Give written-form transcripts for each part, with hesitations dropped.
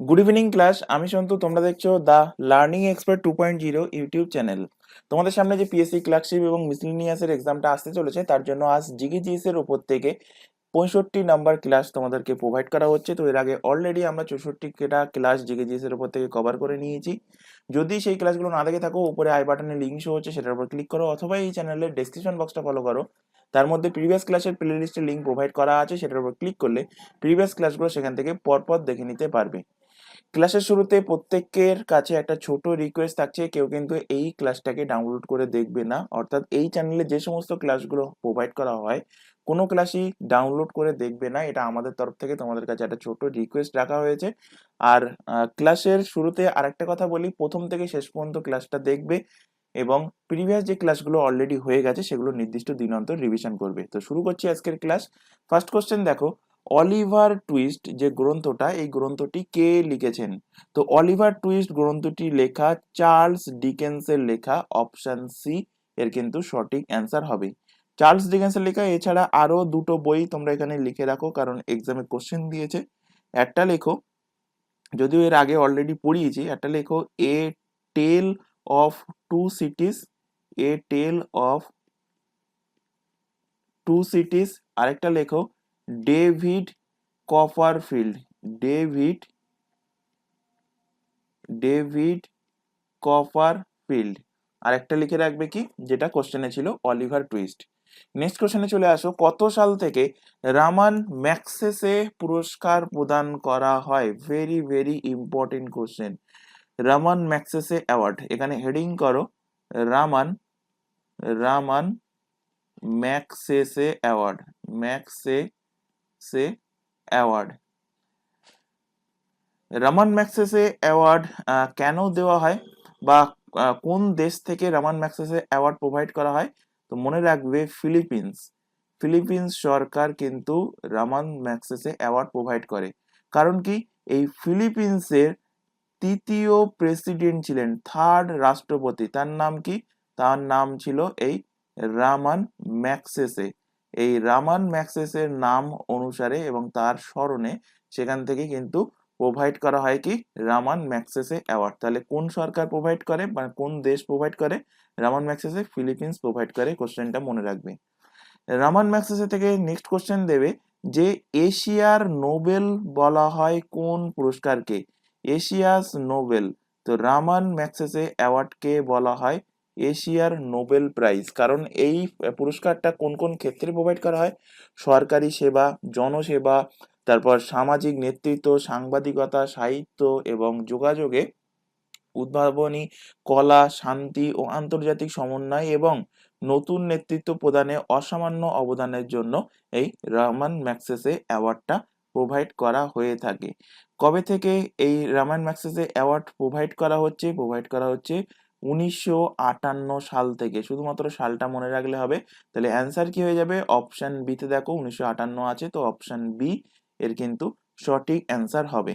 Good evening class, আমি সন্তু। তোমরা দেখছো the learning expert 2.0 YouTube channel. তোমাদের সামনে যে পিএসসি ক্লার্কশিপ এবং মিসলিনিয়াসের এক্সামটা আসতে চলেছে, তার জন্য আজ জিকেজিএস এর উপর থেকে 65 নাম্বার ক্লাস তোমাদেরকে প্রোভাইড করা হচ্ছে। তো এর আগে অলরেডি আমরা 64টা ক্লাস জিকেজিএস এর উপর থেকে কভার করে নিয়েছি। যদি সেই ক্লাসগুলো না দেখে থাকো, উপরে আই বাটনে লিঙ্ক শো হচ্ছে, সেটার উপর ক্লিক করো, অথবা এই চ্যানেলের ডেসক্রিপশন বক্সটা ফলো করো। তার মধ্যে প্রিভিয়াস ক্লাসের প্লে লিস্টের লিঙ্ক প্রোভাইড করা আছে, সেটার উপর ক্লিক করলে প্রিভিয়াস ক্লাসগুলো সেখান থেকে পরপর দেখে নিতে পারবে। ক্লাসের শুরুতে প্রত্যেকের কাছে একটা ছোট রিকোয়েস্ট থাকছে, কেউ কিন্তু এই ক্লাসটাকে ডাউনলোড করে দেখবে না। অর্থাৎ এই চ্যানেলে যে সমস্ত ক্লাসগুলো প্রোভাইড করা হয়, কোনো ক্লাসই ডাউনলোড করে দেখবে না। এটা আমাদের তরফ থেকে তোমাদের কাছে একটা ছোট রিকোয়েস্ট রাখা হয়েছে। আর ক্লাসের শুরুতে আরেকটা কথা বলি, প্রথম থেকে শেষ পর্যন্ত ক্লাসটা দেখবে এবং প্রিভিয়াস যে ক্লাসগুলো অলরেডি হয়ে গেছে সেগুলো নির্দিষ্ট দিন অন্তর রিভিশন করবে। তো শুরু করছি আজকের ক্লাস। ফার্স্ট কোশ্চেন দেখো, অলিভার টুইস্ট যে গ্রন্থটা, এই গ্রন্থটি কে লিখেছেন? তো অলিভার টুইস্ট গ্রন্থটি লেখা চার্লস ডিকেন্সের লেখা। অপশন সি এর কিন্তু সঠিক অ্যান্সার হবে। চার্লস ডিকেন্সের লেখা। এছাড়া আরো দুটো বই তোমরা এখানে লিখে রাখো, কারণ এক্সামে কোশ্চেন দিয়েছে। একটা লেখো, যদিও এর আগে অলরেডি পড়িয়েছি, একটা লেখো a tale of two cities. A tale of two cities. আরেকটা লেখো David Copperfield. David David Copperfield. আর একটা লিখে রাখবে কি, যেটা কোশ্চেনে ছিল অলিভার টুইস্ট। নেক্সট কোশ্চেনে চলে আসো, কত সাল থেকে রামান ম্যাগসেসে পুরস্কার প্রদান করা হয়? Very very important question. Raman Magsaysay award, এখানে হেডিং করো Raman Raman Magsaysay award. Magsaysay award. Raman Magsaysay award কেন দেওয়া হয়, বা কোন দেশ থেকে রামান ম্যাগসেসে অ্যাওয়ার্ড প্রোভাইড করা হয়? তো মনে রাখবে ফিলিপিন্স। ফিলিপিন্স সরকার কিন্তু রামান ম্যাগসেসে অ্যাওয়ার্ড প্রোভাইড করে। কারণ কি, এই ফিলিপিন্সের তৃতীয় প্রেসিডেন্ট ছিলেন, থার্ড রাষ্ট্রপতি, তার নাম কি? তার নাম ছিল এই রামান ম্যাগসেসে। এই রামান ম্যাগসেসের নাম অনুসারে এবং তার স্মরণে সেখান থেকে কিন্তু প্রোভাইড করা হয় কি, রামান ম্যাগসেসে অ্যাওয়ার্ড। তাহলে কোন সরকার প্রোভাইড করে বা কোন দেশ প্রোভাইড করে? রামান ম্যাগসেসে ফিলিপিন্স প্রোভাইড করে। কোশ্চেনটা মনে রাখবে। রামান ম্যাগসেসে থেকে নেক্সট কোশ্চেন দেবে যে এশিয়ার নোবেল বলা হয় কোন পুরস্কারকে? Asia's Nobel. তো রামান ম্যাগসেসে অ্যাওয়ার্ডকে বলা হয় এশিয়ার নোবেল প্রাইজ। কারণ এই পুরস্কারটা কোন কোন ক্ষেত্রে প্রোভাইড করা হয়? সরকারি সেবা, জনসেবা, তারপর সামাজিক নেতৃত্ব, সাংবাদিকতা, সাহিত্য এবং যোগাযোগে, উদ্ভাবনী, কলা, শান্তি ও আন্তর্জাতিক সমন্বয় এবং নতুন নেতৃত্ব প্রদানে অসামান্য অবদানের জন্য এই রামান ম্যাগসেসে অ্যাওয়ার্ডটা প্রোভাইড করা হয়ে থাকে। কবে থেকে এই রামান ম্যাগসেসে অ্যাওয়ার্ড প্রোভাইড করা হচ্ছে 1958 সাল থেকে। শুধুমাত্র সালটা মনে রাখলে হবে। তাহলে অ্যান্সার কি হয়ে যাবে? অপশন বি তে দেখো 1958 আছে, তো অপশন বি এর কিন্তু সঠিক অ্যান্সার হবে।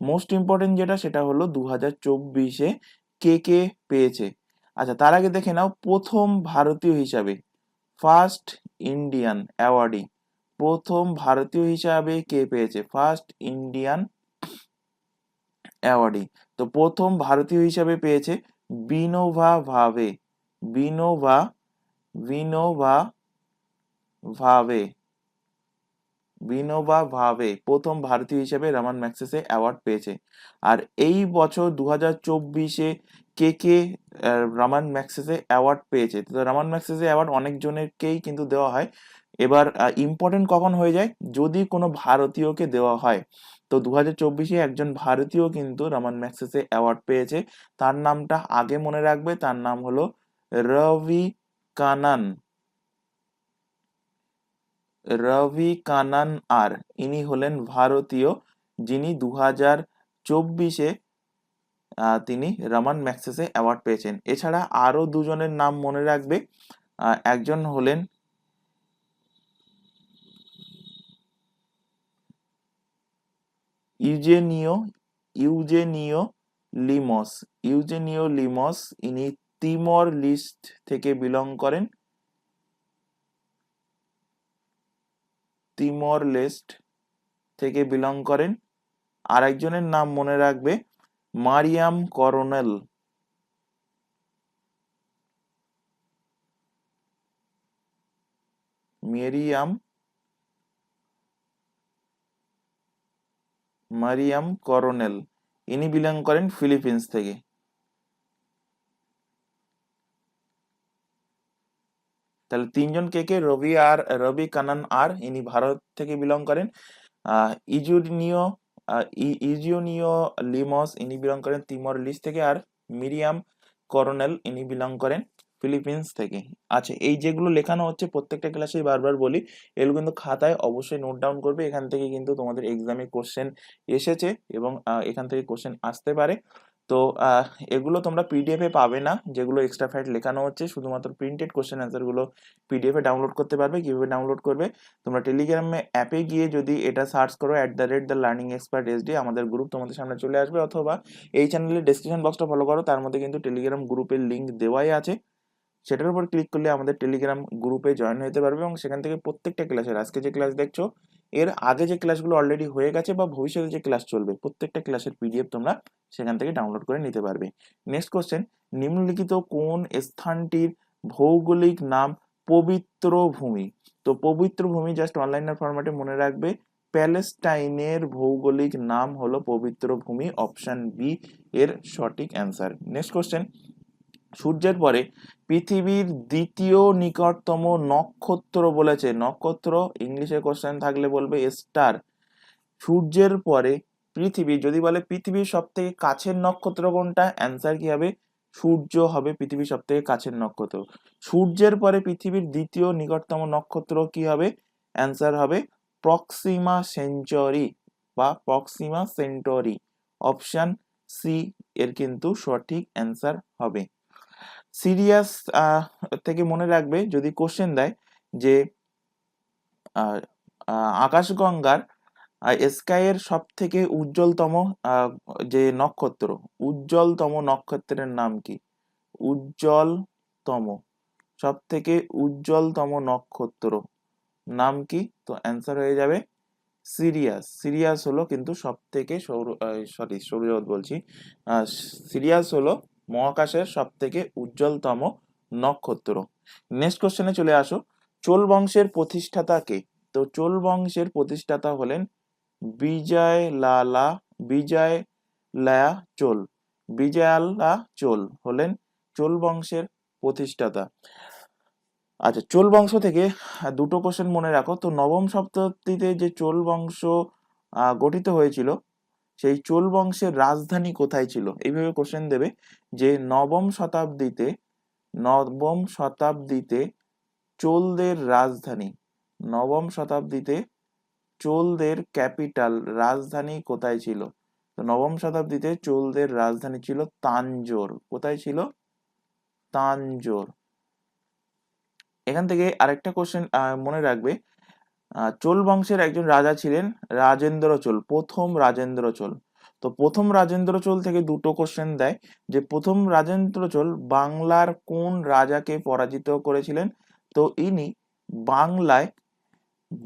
মোস্ট ইম্পর্টেন্ট যেটা, সেটা হলো 2024-এ কে কে পেয়েছে। আচ্ছা, তার আগে দেখে নাও প্রথম ভারতীয় হিসাবে, ফার্স্ট ইন্ডিয়ান অ্যাওয়ার্ডি, প্রথম ভারতীয় হিসাবে কে পেয়েছে? First Indian awardee. তো প্রথম ভারতীয় হিসাবে পেয়েছে বিনোভা ভাবে। বিনোভা বিনোভা ভাবে বিনোবা ভাবে প্রথম ভারতীয় হিসেবে রামান ম্যাগসেসে অ্যাওয়ার্ড পেয়েছে। আর এই বছর 2024-এ কে কে রামান ম্যাগসেসে অ্যাওয়ার্ড পেয়েছে? তো রামান ম্যাগসেসে অ্যাওয়ার্ড অনেকজনেরকেই কিন্তু দেওয়া হয়। এবার ইম্পর্টেন্ট কখন হয়ে যায়? যদি কোনো ভারতীয়কে দেওয়া হয়। তো 2024-এ একজন ভারতীয় কিন্তু রামান ম্যাগসেসে অ্যাওয়ার্ড পেয়েছে। তার নামটা আগে মনে রাখবে, তার নাম হলো রবি কানান। রবি কানান। আর ইনি হলেন ভারতীয়, যিনি 2024-এ তিনি রামান ম্যাগসেসে অ্যাওয়ার্ড পেয়েছেন। এছাড়া আরো দুজনের নাম মনে রাখবে। একজন হলেন Eugenio Eugenio limbs. Eugenio limbs, ইনি তিমর লিস্ট থেকে বিলং করেন। তিমর লেস্ট থেকে বিলং করেন। আর একজনের নাম মনে রাখবে, মারিয়াম করনেল। মারিয়াম করনেল, ইনি বিলং করেন ফিলিপিন্স থেকে। তাহলে তিনজন কে কে, রবি কানান আর, ইনি ভারত থেকে বিলং করেন। ইজুনিও ইজিওনিও লিমস, ইনি বিলং করেন তিমর লিস্ট থেকে। আর মিরিয়াম করনেল, ইনি বিলং করেন ফিলিপিন্স থেকে। আচ্ছা, এই যেগুলো লেখানো হচ্ছে প্রত্যেকটা ক্লাসে বারবার বলি, এগুলো কিন্তু খাতায় অবশ্যই নোট ডাউন করবে। এখান থেকে কিন্তু তোমাদের এক্সামে কোশ্চেন এসেছে এবং এখান থেকে কোশ্চেন আসতে পারে। তো এগুলো তোমরা পিডিএফ এ পাবে না, যেগুলো এক্সট্রা ফ্যাক্ট লেখানো হচ্ছে, শুধুমাত্র প্রিন্টেড কোশ্চেন অ্যান্সার গুলো পিডিএফ এ ডাউনলোড করতে পারবে। কিভাবে ডাউনলোড করবে, তোমরা টেলিগ্রামে অ্যাপে গিয়ে যদি এটা সার্চ করো @দ্য লার্নিং এক্সপার্ট SD, আমাদের গ্রুপ তোমাদের সামনে চলে আসবে। অথবা এই চ্যানেলের ডেসক্রিপশন বক্সটা ফলো করো, তার মধ্যে কিন্তু টেলিগ্রাম গ্রুপের লিঙ্ক দেওয়াই আছে। সেটার উপর ক্লিক করলে আমাদের টেলিগ্রাম গ্রুপে জয়েন হতে পারবে এবং সেখান থেকে প্রত্যেকটা ক্লাসের, আজকে যে ক্লাস দেখছো এর আগে যে ক্লাসগুলো অলরেডি হয়ে গেছে বা ভবিষ্যতে যে ক্লাস চলবে, প্রত্যেকটা ক্লাসের পিডিএফ তোমরা সেখান থেকে ডাউনলোড করে নিতে পারবে। নেক্সট কোশ্চেন, নিম্নলিখিত কোন স্থানটির ভৌগোলিক নাম পবিত্র ভূমি? তো পবিত্র ভূমি জাস্ট অনলাইনের ফরম্যাটে মনে রাখবে, প্যালেস্টাইনের ভৌগোলিক নাম হলো পবিত্র ভূমি, অপশন বি এর সঠিক অ্যান্সার। নেক্সট কোশ্চেন, সূর্যের পরে পৃথিবীর দ্বিতীয় নিকটতম নক্ষত্র বলেছে, নক্ষত্র ইংলিশে কোশ্চেন থাকলে বলবে স্টার। সূর্যের পরে পৃথিবী যদি বলে পৃথিবীর সব থেকে কাছের নক্ষত্র কোনটা, অ্যান্সার কি হবে, সূর্য হবে পৃথিবীর সব থেকে কাছের নক্ষত্র। সূর্যের পরে পৃথিবীর দ্বিতীয় নিকটতম নক্ষত্র কি হবে, অ্যান্সার হবে প্রক্সিমা সেঞ্চুরি বা প্রক্সিমা সেন্টরি, অপশন সি এর কিন্তু সঠিক অ্যান্সার হবে। সিরিয়াস থেকে মনে রাখবে, যদি কোশ্চেন দেয় যে আকাশগঙ্গার স্কাইয়ের সব থেকে উজ্জ্বলতম যে নক্ষত্র, উজ্জ্বলতম নক্ষত্রের নাম কি, উজ্জ্বলতম, সব থেকে উজ্জ্বলতম নক্ষত্র নাম কি? তো অ্যান্সার হয়ে যাবে সিরিয়াস। সিরিয়াস হলো কিন্তু সব থেকে সৌরজগৎ বলছি, সিরিয়াস হলো মহাকাশের সব থেকে উজ্জ্বলতম নক্ষত্র। নেক্সট কোশ্চেনে চলে আসো, চোল বংশের প্রতিষ্ঠাতা কে? তো চোল বংশের প্রতিষ্ঠাতা হলেন বিজয়লায়া চোল। বিজয়ালা চোল হলেন চোল বংশের প্রতিষ্ঠাতা। আচ্ছা, চোল বংশ থেকে দুটো কোশ্চেন মনে রাখো। তো নবম শতাব্দীতে যে চোল বংশ গঠিত হয়েছিল, সেই চোল বংশের রাজধানী কোথায় ছিল? এইভাবে কোশ্চেন দেবে যে নবম শতাব্দীতে চোলদের রাজধানী, নবম শতাব্দীতে চোলদের ক্যাপিটাল রাজধানী কোথায় ছিল? তো নবম শতাব্দীতে চোলদের রাজধানী ছিল তানজোর। কোথায় ছিল? তানজোর। এখান থেকে আরেকটা কোশ্চেন মনে রাখবে, চোল বংশের একজন রাজা ছিলেন রাজেন্দ্র চোল, প্রথম রাজেন্দ্র চোল। তো প্রথম রাজেন্দ্র চোল থেকে দুটো কোশ্চেন দেয় যে প্রথম রাজেন্দ্র চোল বাংলার কোন রাজাকে পরাজিত করেছিলেন? তো ইনি বাংলায়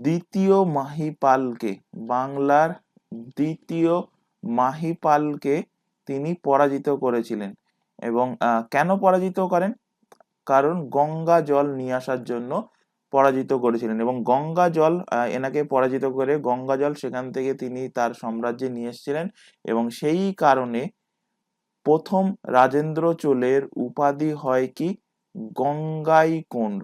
দ্বিতীয় মাহিপালকে, বাংলার দ্বিতীয় মাহিপালকে তিনি পরাজিত করেছিলেন। এবং কেন পরাজিত করেন? কারণ গঙ্গা জল নিয়ে আসার জন্য পরাজিত করেছিলেন। এবং গঙ্গা জল এনাকে পরাজিত করে গঙ্গা জল সেখান থেকে তিনি তার সাম্রাজ্যে নিয়ে এসেছিলেন এবং সেই কারণে প্রথম রাজেন্দ্র চোলের উপাধি হয় কি, গঙ্গাইকোন্ড।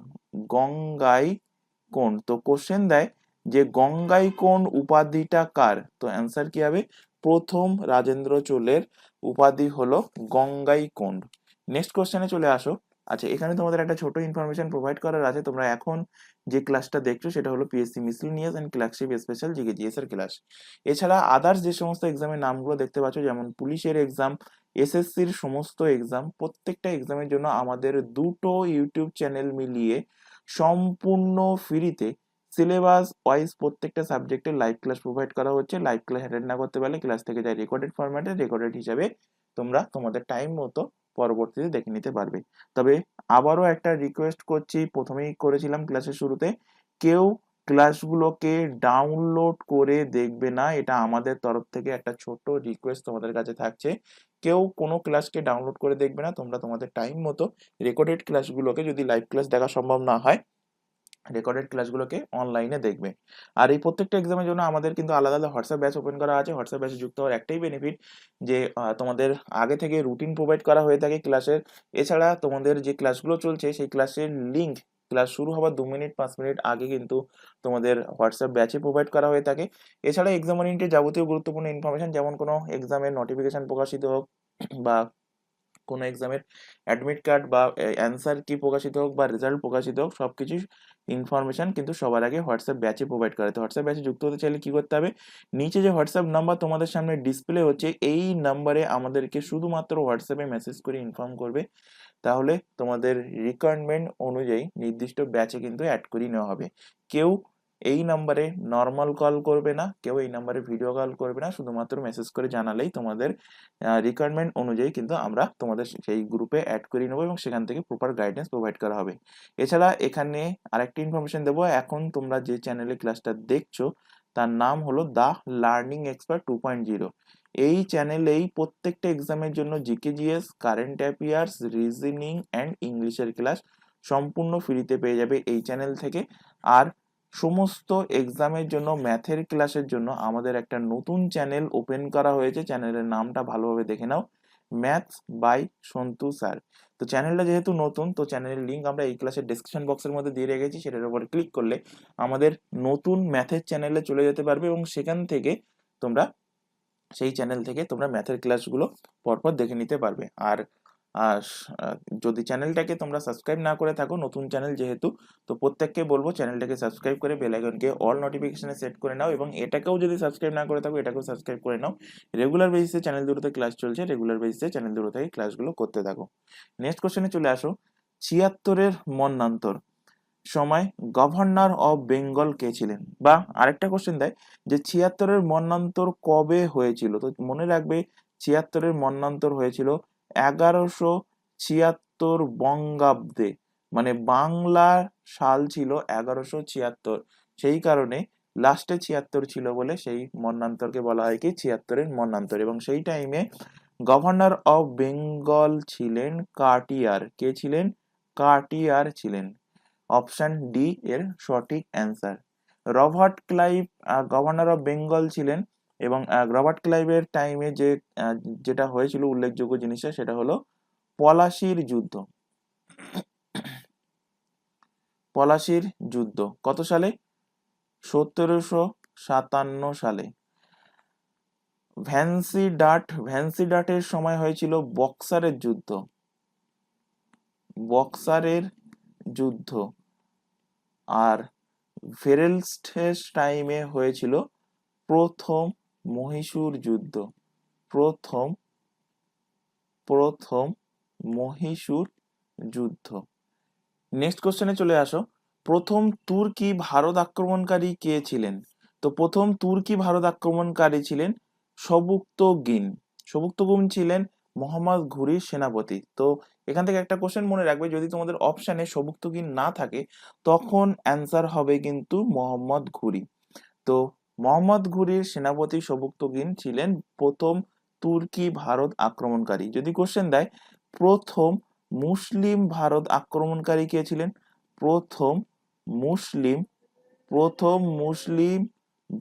গঙ্গাইকোন্ড। তো কোশ্চেন দেয় যে গঙ্গাইকোন্ড উপাধিটা কার? তো অ্যান্সার কি হবে, প্রথম রাজেন্দ্র চোলের উপাধি হলো গঙ্গাইকোন্ড। নেক্সট কোশ্চেনে চলে আসো। আচ্ছা, এখানে তোমাদের একটা ছোট ইনফরমেশন প্রোভাইড করার আছে। তোমরা এখন যে ক্লাসটা দেখছো সেটা হলো PSC miscellaneous and clerkship special GK GS এর ক্লাস। এছাড়া আদার্স যে সমস্ত এক্সামের নামগুলো দেখতে পাচ্ছ, যেমন পুলিশের এক্সাম, এসএসসির সমস্ত এক্সাম, প্রত্যেকটা এক্সামের জন্য আমাদের দুটো ইউটিউব চ্যানেল মিলিয়ে সম্পূর্ণ ফ্রিতে সিলেবাস ওয়াইজ প্রত্যেকটা সাবজেক্টের লাইভ ক্লাস প্রোভাইড করা হচ্ছে। লাইভ ক্লাস অ্যাটেন্ড না করতে পারলে ক্লাস থেকে যায় রেকর্ডেড ফরম্যাটে, রেকর্ডেড হিসাবে তোমরা তোমাদের টাইম মতো পরবর্তীতে দেখে নিতে পারবে। তবে আবারও একটা রিকোয়েস্ট করছি, প্রথমেই করেছিলাম ক্লাসের শুরুতে, কেউ ক্লাসগুলোকে ডাউনলোড করে দেখবে না, এটা আমাদের তরফ থেকে একটা ছোট্ট রিকোয়েস্ট তোমাদের কাছে থাকছে। কেউ কোনো ক্লাসকে ডাউনলোড করে দেখবে না, তোমরা তোমাদের টাইম মতো রেকর্ডেড ক্লাসগুলোকে, যদি লাইভ ক্লাস দেখা সম্ভব না হয়, রেকর্ডেড ক্লাসগুলোকে অনলাইনে দেখবে। আর এই প্রত্যেকটা এক্সামের জন্য আমাদের কিন্তু আলাদা আলাদা হোয়াটসঅ্যাপ ব্যাচ ওপেন করা আছে। হোয়াটসঅ্যাপ ব্যাচে যুক্ত হওয়ার একটাই বেনিফিট যে তোমাদের আগে থেকে রুটিন প্রোভাইড করা হয়ে থাকে ক্লাসের। এছাড়া তোমাদের যে ক্লাসগুলো চলছে সেই ক্লাসের লিঙ্ক ক্লাস শুরু হওয়ার 2 মিনিট 5 মিনিট আগে কিন্তু তোমাদের হোয়াটসঅ্যাপ ব্যাচে প্রোভাইড করা হয়ে থাকে। এছাড়া এক্সাম ওরিয়েন্টেড যাবতীয় গুরুত্বপূর্ণ ইনফরমেশন, যেমন কোনো এক্সামের নোটিফিকেশন প্রকাশিত হোক বা কোনো এক্সামের অ্যাডমিট কার্ড বা অ্যান্সার কি প্রকাশিত হোক বা রেজাল্ট প্রকাশিত হোক, সবকিছু ইনফরমেশন কিন্তু সবার আগে হোয়াটসঅ্যাপ ব্যাচে প্রোভাইড করে। তো হোয়াটসঅ্যাপ ব্যাচে যুক্ত হতে চাইলে কি করতে হবে, নিচে যে হোয়াটসঅ্যাপ নাম্বার তোমাদের সামনে ডিসপ্লে হচ্ছে এই নাম্বারে আমাদেরকে শুধুমাত্র হোয়াটসঅ্যাপে মেসেজ করে ইনফর্ম করবে, তাহলে তোমাদের রিকোয়ারমেন্ট অনুযায়ী নির্দিষ্ট ব্যাচে কিন্তু অ্যাড করিয়ে নেওয়া হবে। কেউ এই নাম্বারে নর্মাল কল করবে না, কেউ এই নাম্বারে ভিডিও কল করবে না, শুধুমাত্র মেসেজ করে জানালেই তোমাদের রিকোয়ারমেন্ট অনুযায়ী কিন্তু আমরা তোমাদের সেই গ্রুপে অ্যাড করিয়ে নেবো এবং সেখান থেকে প্রপার গাইডেন্স প্রোভাইড করা হবে। এছাড়া এখানে আরেকটি ইনফরমেশন দেবো, এখন তোমরা যে চ্যানেলে ক্লাসটা দেখছো তার নাম হলো দ্য লার্নিং এক্সপার্ট 2.0। এই চ্যানেলেই প্রত্যেকটা এক্সামের জন্য GK GS, current affairs, reasoning and ইংলিশের ক্লাস সম্পূর্ণ ফ্রিতে পেয়ে যাবে এই চ্যানেল থেকে। আর সমস্ত এক্সামের জন্য ম্যাথের ক্লাসের জন্য আমাদের একটা নতুন চ্যানেল ওপেন করা হয়েছে, চ্যানেলের নামটা ভালোভাবে দেখে নাও, ম্যাথস বাই সন্তু স্যার। তো চ্যানেলটা যেহেতু নতুন, তো চ্যানেলের লিঙ্ক আমরা এই ক্লাসের ডেসক্রিপশন বক্সের মধ্যে দিয়ে রেখেছি, সেটার উপর ক্লিক করলে আমাদের নতুন ম্যাথের চ্যানেলে চলে যেতে পারবে এবং সেখান থেকে তোমরা সেই চ্যানেল থেকে তোমরা ম্যাথের ক্লাসগুলো পরপর দেখে নিতে পারবে। আর যদি চ্যানেলটাকে তোমরা সাবস্ক্রাইব না করে থাকো, নতুন চ্যানেল যেহেতু, তো প্রত্যেককে বলবো চ্যানেলটাকে সাবস্ক্রাইব করে বেল আইকনকে অল নোটিফিকেশনে সেট করে নাও এবং এটাকেও যদি সাবস্ক্রাইব না করে থাকো এটাকেও সাবস্ক্রাইব করে নাও। রেগুলার বেসিসে চ্যানেল দুটোতে ক্লাস চলছে, রেগুলার বেসিসে চ্যানেল দুটো থেকে ক্লাসগুলো করতে থাকো। নেক্সট কোশ্চেনে চলে আসো, 76-এর মন্বন্তর সময় গভর্নর অফ বেঙ্গল কে ছিলেন? বা আরেকটা কোশ্চেন দেয় যে 76-এর মন্বন্তর কবে হয়েছিল? তো মনে রাখবে 76-এর মন্বন্তর হয়েছিল 1176 বঙ্গাব্দে, মানে বাংলা সাল ছিল 1176, সেই কারণে লাস্টে 76 ছিল বলে সেই মন্বন্তরকে বলা হয় কি 76-এর মন্বন্তর। এবং সেই টাইমে গভর্নর অফ বেঙ্গল ছিলেন কার্টিয়ার। কে ছিলেন? কার্টিয়ার ছিলেন। অপশন ডি এর সঠিক answer. Robert Clive governor of Bengal ছিলেন এবং রবার্ট ক্লাইভের টাইমে যেটা হয়েছিল উল্লেখযোগ্য জিনিসটা সেটা হলো পলাশির যুদ্ধ। পলাশির যুদ্ধ কত সালে? 1757 সালে। ভ্যান্সিডাটের সময় হয়েছিল বক্সারের যুদ্ধ। বক্সারের যুদ্ধ। আর ভেরেলস্টের টাইমে হয়েছিল প্রথম মহীশূর যুদ্ধ। প্রথম মহীশূর যুদ্ধ। নেক্সট কোশ্চেনে চলে আসো, প্রথম তুর্কি ভারত আক্রমণকারী কে ছিলেন? তো প্রথম তুর্কি ভারত আক্রমণকারী ছিলেন সবুক্তগিন। সবুক্তগিন ছিলেন মোহাম্মদ ঘুরির সেনাপতি। তো এখান থেকে একটা কোশ্চেন মনে রাখবে, যদি তোমাদের অপশানে সবুক্তগিন না থাকে তখন অ্যান্সার হবে কিন্তু মোহাম্মদ ঘুরি। তো মোহাম্মদ ঘুরির সেনাপতি সবুক্তগিন ছিলেন প্রথম তুর্কি ভারত আক্রমণকারী। যদি কোশ্চেন দেয় প্রথম মুসলিম ভারত আক্রমণকারী কে ছিলেন? প্রথম মুসলিম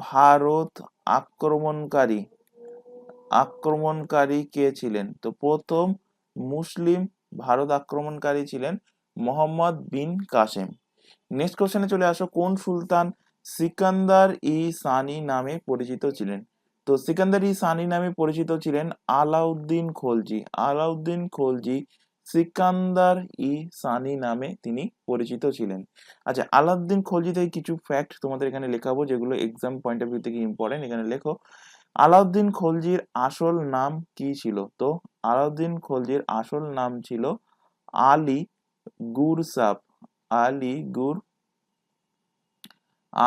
ভারত আক্রমণকারী কে ছিলেন? তো প্রথম মুসলিম ভারত আক্রমণকারী ছিলেন মোহাম্মদ বিন কাসেম। নেক্সট কোশ্চেনে চলে আসো, কোন সুলতান সিকান্দার ই সানি নামে পরিচিত ছিলেন? তো সিকান্দার ই সানি নামে পরিচিত ছিলেন আলাউদ্দিন খলজি। আলাউদ্দিন খলজি সিকান্দার ই সানি নামে তিনি পরিচিত ছিলেন। আচ্ছা, আলাউদ্দিন খলজি থেকে কিছু ফ্যাক্ট তোমাদের এখানে লেখাবো যেগুলো এক্সাম পয়েন্ট অফ ভিউ থেকে ইম্পর্টেন্ট। এখানে লেখো, আলাউদ্দিন খলজির আসল নাম কি ছিল? তো আলাউদ্দিন খলজির আসল নাম ছিল আলী গুরসাপ।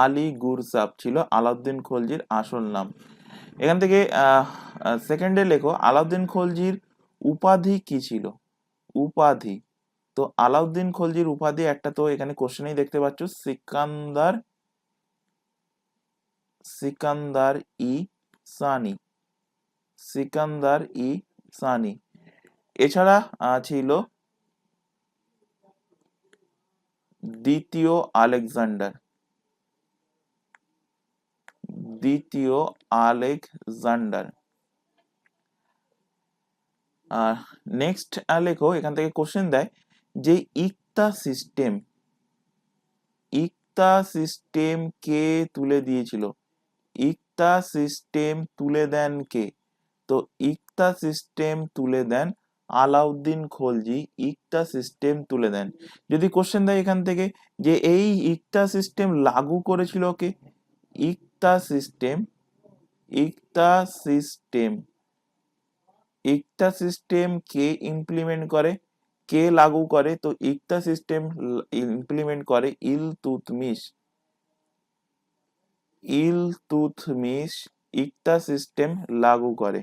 আলী গুরসাপ ছিল আলাউদ্দিন খলজির আসল নাম। এখান থেকে সেকেন্ডে লেখো, আলাউদ্দিন খলজির উপাধি কি ছিল? উপাধি। তো আলাউদ্দিন খলজির উপাধি একটা তো এখানে কোশ্চেনেই দেখতে পাচ্ছ, সিকান্দার সিকান্দার ই সানি, সিকান্দার ই সানি। এছাড়া ছিল দ্বিতীয় আলেকজান্ডার, দ্বিতীয় আলেকজান্ডার। নেক্সট লেখো, এখান থেকে কোশ্চেন দেয় যে ইকতা সিস্টেম, ইকতা সিস্টেম কে তুলে দিয়েছিল? ইকতা সিস্টেম তুলে দেন কে? তো ইকতা সিস্টেম তুলে দেন আলাউদ্দিন খলজি, ইকতা সিস্টেম তুলে দেন। যদি কোশ্চেন দেয় এখান থেকে যে এই ইকতা সিস্টেম লাগু করেছিল কে? ইকতা সিস্টেম, ইকতা সিস্টেম, ইকতা সিস্টেম কে ইমপ্লিমেন্ট করে, কে লাগু করে? তো ইকতা সিস্টেম ইমপ্লিমেন্ট করে ইলতুৎমিশ, ইলতুৎমিশ ইকতা সিস্টেম লাগু করে।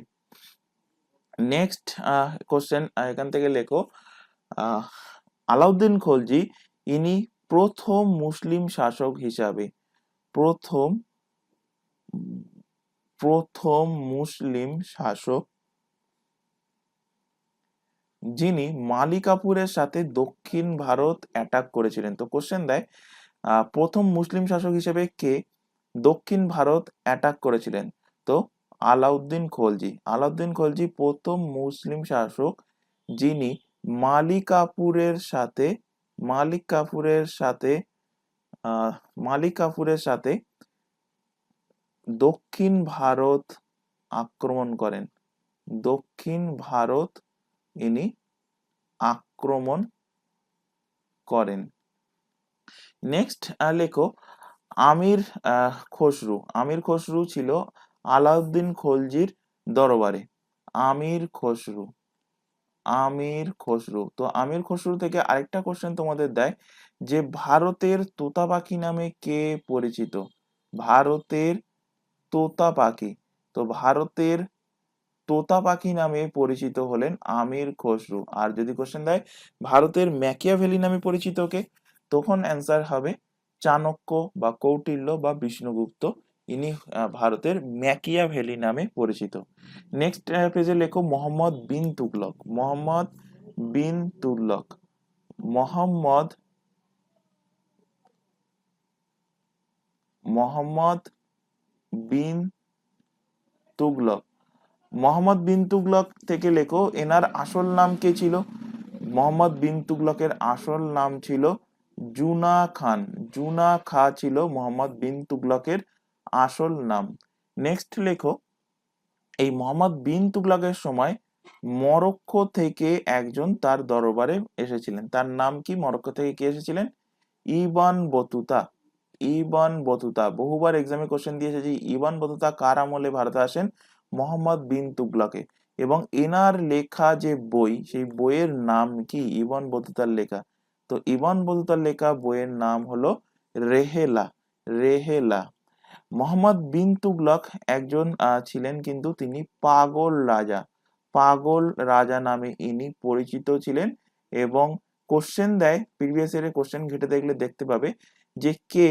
নেক্সট কোশ্চেন এখান থেকে লেখো, আলাউদ্দিন খলজি ইনি প্রথম মুসলিম শাসক হিসাবে, প্রথম, প্রথম মুসলিম শাসক যিনি মালি কাফুরের সাথে দক্ষিণ ভারত অ্যাটাক করেছিলেন। তো কোশ্চেন দেয় প্রথম মুসলিম শাসক হিসেবে কে দক্ষিণ ভারত অ্যাটাক করেছিলেন? তো আলাউদ্দিন খলজি, আলাউদ্দিন খলজি প্রথম মুসলিম শাসক যিনি মালিক কাফুরের সাথে, মালিক কাফুরের সাথে মালিক কাফুরের সাথে দক্ষিণ ভারত আক্রমণ করেন, দক্ষিণ ভারত ইনি আক্রমণ করেন। নেক্সট লেখো, আমির খসরু, আমির খসরু ছিল আলাউদ্দিন খলজির দরবারে। আমির খসরু, আমির খসরু। তো আমির খসরু থেকে আরেকটা কোশ্চেন তোমাদের দেয় যে ভারতের তোতা পাখি নামে কে পরিচিত? ভারতের তোতা পাখি, তো ভারতের তোতা পাখি নামে পরিচিত হলেন আমির খসরু। আর যদি কোশ্চেন দেয় ভারতের ম্যাকিয়াভেলি নামে পরিচিত কে, তখন অ্যান্সার হবে চাণক্য বা কৌটিল্য বা বিষ্ণুগুপ্ত, ইনি ভারতের ম্যাকিয়াভেলি নামে পরিচিত। নেক্সট পেজে লেখো মোহাম্মদ বিন তুগলক, মোহাম্মদ বিন তুগলক, মোহাম্মদ, মোহাম্মদ বিন তুগলক, মোহাম্মদ বিন তুগলক থেকে লেখো এনার আসল নাম কে ছিল? মোহাম্মদ বিন তুগলকের আসল নাম ছিল জুনা খান, জুনা খা ছিল মোহাম্মদ বিন তুগলকের আসল নাম। নেক্সট লেখো, এই মোহাম্মদ বিন তুগলকের সময় মরক্কো থেকে একজন তার দরবারে এসেছিলেন, তার নাম কি? মরক্কো থেকে কে এসেছিলেন? ইবান বতুতা, ইবান বতুতা। বহুবার এক্সামে কোশ্চেন দিয়েছে যে ইবান বতুতা কার আমলে ভারতে আসেন? মোহাম্মদ বিন তুগলকে। এবং এনার লেখা যে বই, সেই বইয়ের নাম কি? ইবান বতুতার লেখা। তো ইবান বতুতার লেখা বইয়ের নাম হলো রেহেলা, রেহেলা। মোহাম্মদ বিন তুগলক একজন ছিলেন কিন্তু তিনি পাগল রাজা, পাগল রাজা নামে ইনি পরিচিত ছিলেন। এবং কোশ্চেন দেয়, প্রিভিয়াস ইয়ারে কোশ্চেন ঘেটে দেখলে দেখতে পাবে যে কে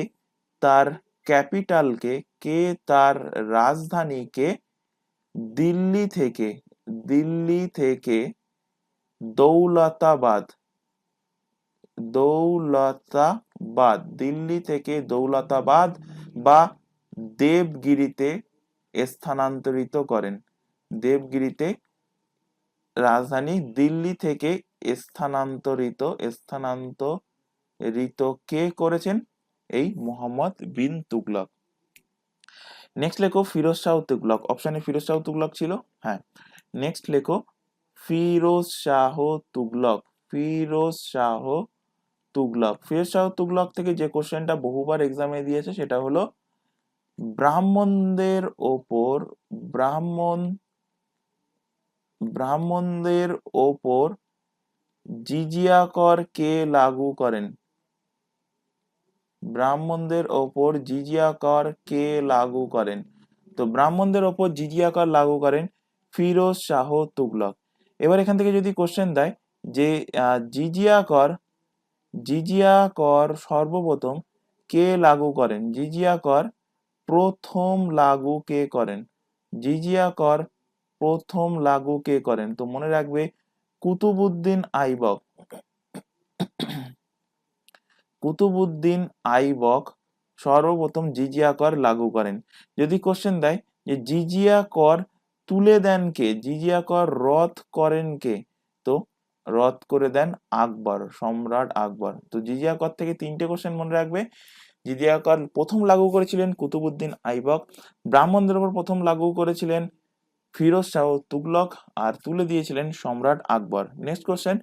তার ক্যাপিটালকে, কে তার রাজধানীকে দিল্লি থেকে, দিল্লি থেকে দৌলতাবাদ, দৌলতাবাদ, দিল্লি থেকে দৌলতাবাদ বা দেবগিরিতে স্থানান্তরিত করেন। দেবগিরিতে রাজধানী দিল্লি থেকে স্থানান্তরিত, স্থানান্তরিত কে করেছেন? এই মোহাম্মদ বিন তুগলক। নেক্সট লেখো ফিরোজ শাহ তুগলক, অপশনে ফিরোজ শাহ তুগলক ছিল, হ্যাঁ। নেক্সট লেখো ফিরোজ শাহ তুগলক, ফিরোজ শাহ তুগলক। ফিরোজ শাহ তুগলক থেকে যে কোশ্চেনটা বহুবার এক্সামে দিয়েছে সেটা হলো ব্রাহ্মণদের ওপর, ব্রাহ্মণদের ওপর জিজিয়া কর কে লাগু করেন? ব্রাহ্মণদের ওপর জিজিয়া কর কে লাগু করেন? তো ব্রাহ্মণদের ওপর জিজিয়া কর লাগু করেন ফিরোজ শাহ তুগলক। এবার এখান থেকে যদি কোশ্চেন দেয় যে জিজিয়া কর, জিজিয়া কর সর্বপ্রথম কে লাগু করেন? জিজিয়া কর প্রথম লাগু কে করেন? জিজিয়া কর প্রথম লাগু কে করেন? তো মনে রাখবে কুতুবউদ্দিন আইবক। কুতুবউদ্দিন আইবক সর্বপ্রথম জিজিয়া কর লাগু করেন। যদি কোশ্চেন দেয় যে জিজিয়া কর তুলে দেন কে, জিজিয়া কর রদ করেন কে, তো রদ করে দেন আকবর, সম্রাট আকবর। তো জিজিয়া কর থেকে তিনটে কোশ্চেন মনে রাখবে। জিজিয়া কর প্রথম লাগু করেছিলেন কুতুবউদ্দিন আইবক, ব্রাহ্মণদের উপর প্রথম লাগু করেছিলেন ফিরোজ শাহ তুগলক, আর তুলে দিয়েছিলেন সম্রাট আকবর। নেক্সট কোশ্চেন,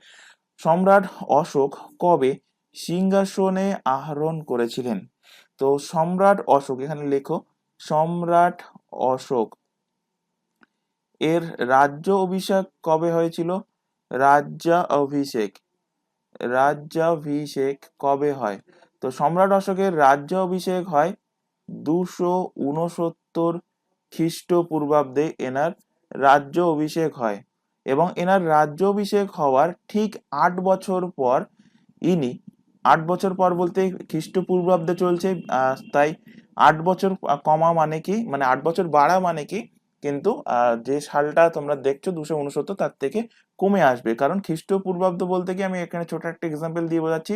সম্রাট অশোক কবে সিংহাসনে আরোহণ করেছিলেন? তো সম্রাট অশোক, এখানে লেখো সম্রাট অশোক এর রাজ্য অভিষেক কবে হয়েছিল? রাজ্যাভিষেক, রাজ্যাভিষেক কবে হয়? তো সম্রাট অশোকের রাজ্যাভিষেক হয় 269 খ্রিস্টপূর্বাব্দে এনার রাজ্য অভিষেক হয়, এবং এনার রাজ্য অভিষেক হওয়ার ঠিক 8 বছর পর ইনি, 8 বছর পর বলতে খ্রিস্টপূর্বাব্দে চলছে, তাই 8 বছর কমা মানে কি, মানে 8 বছর বাড়া মানে কি, কিন্তু যে সালটা তোমরা দেখছো 269 তার থেকে কমে আসবে, কারণ খ্রিস্টপূর্বাব্দ বলতে কি, আমি এখানে ছোট একটা এক্সাম্পল দিয়ে বোঝাচ্ছি।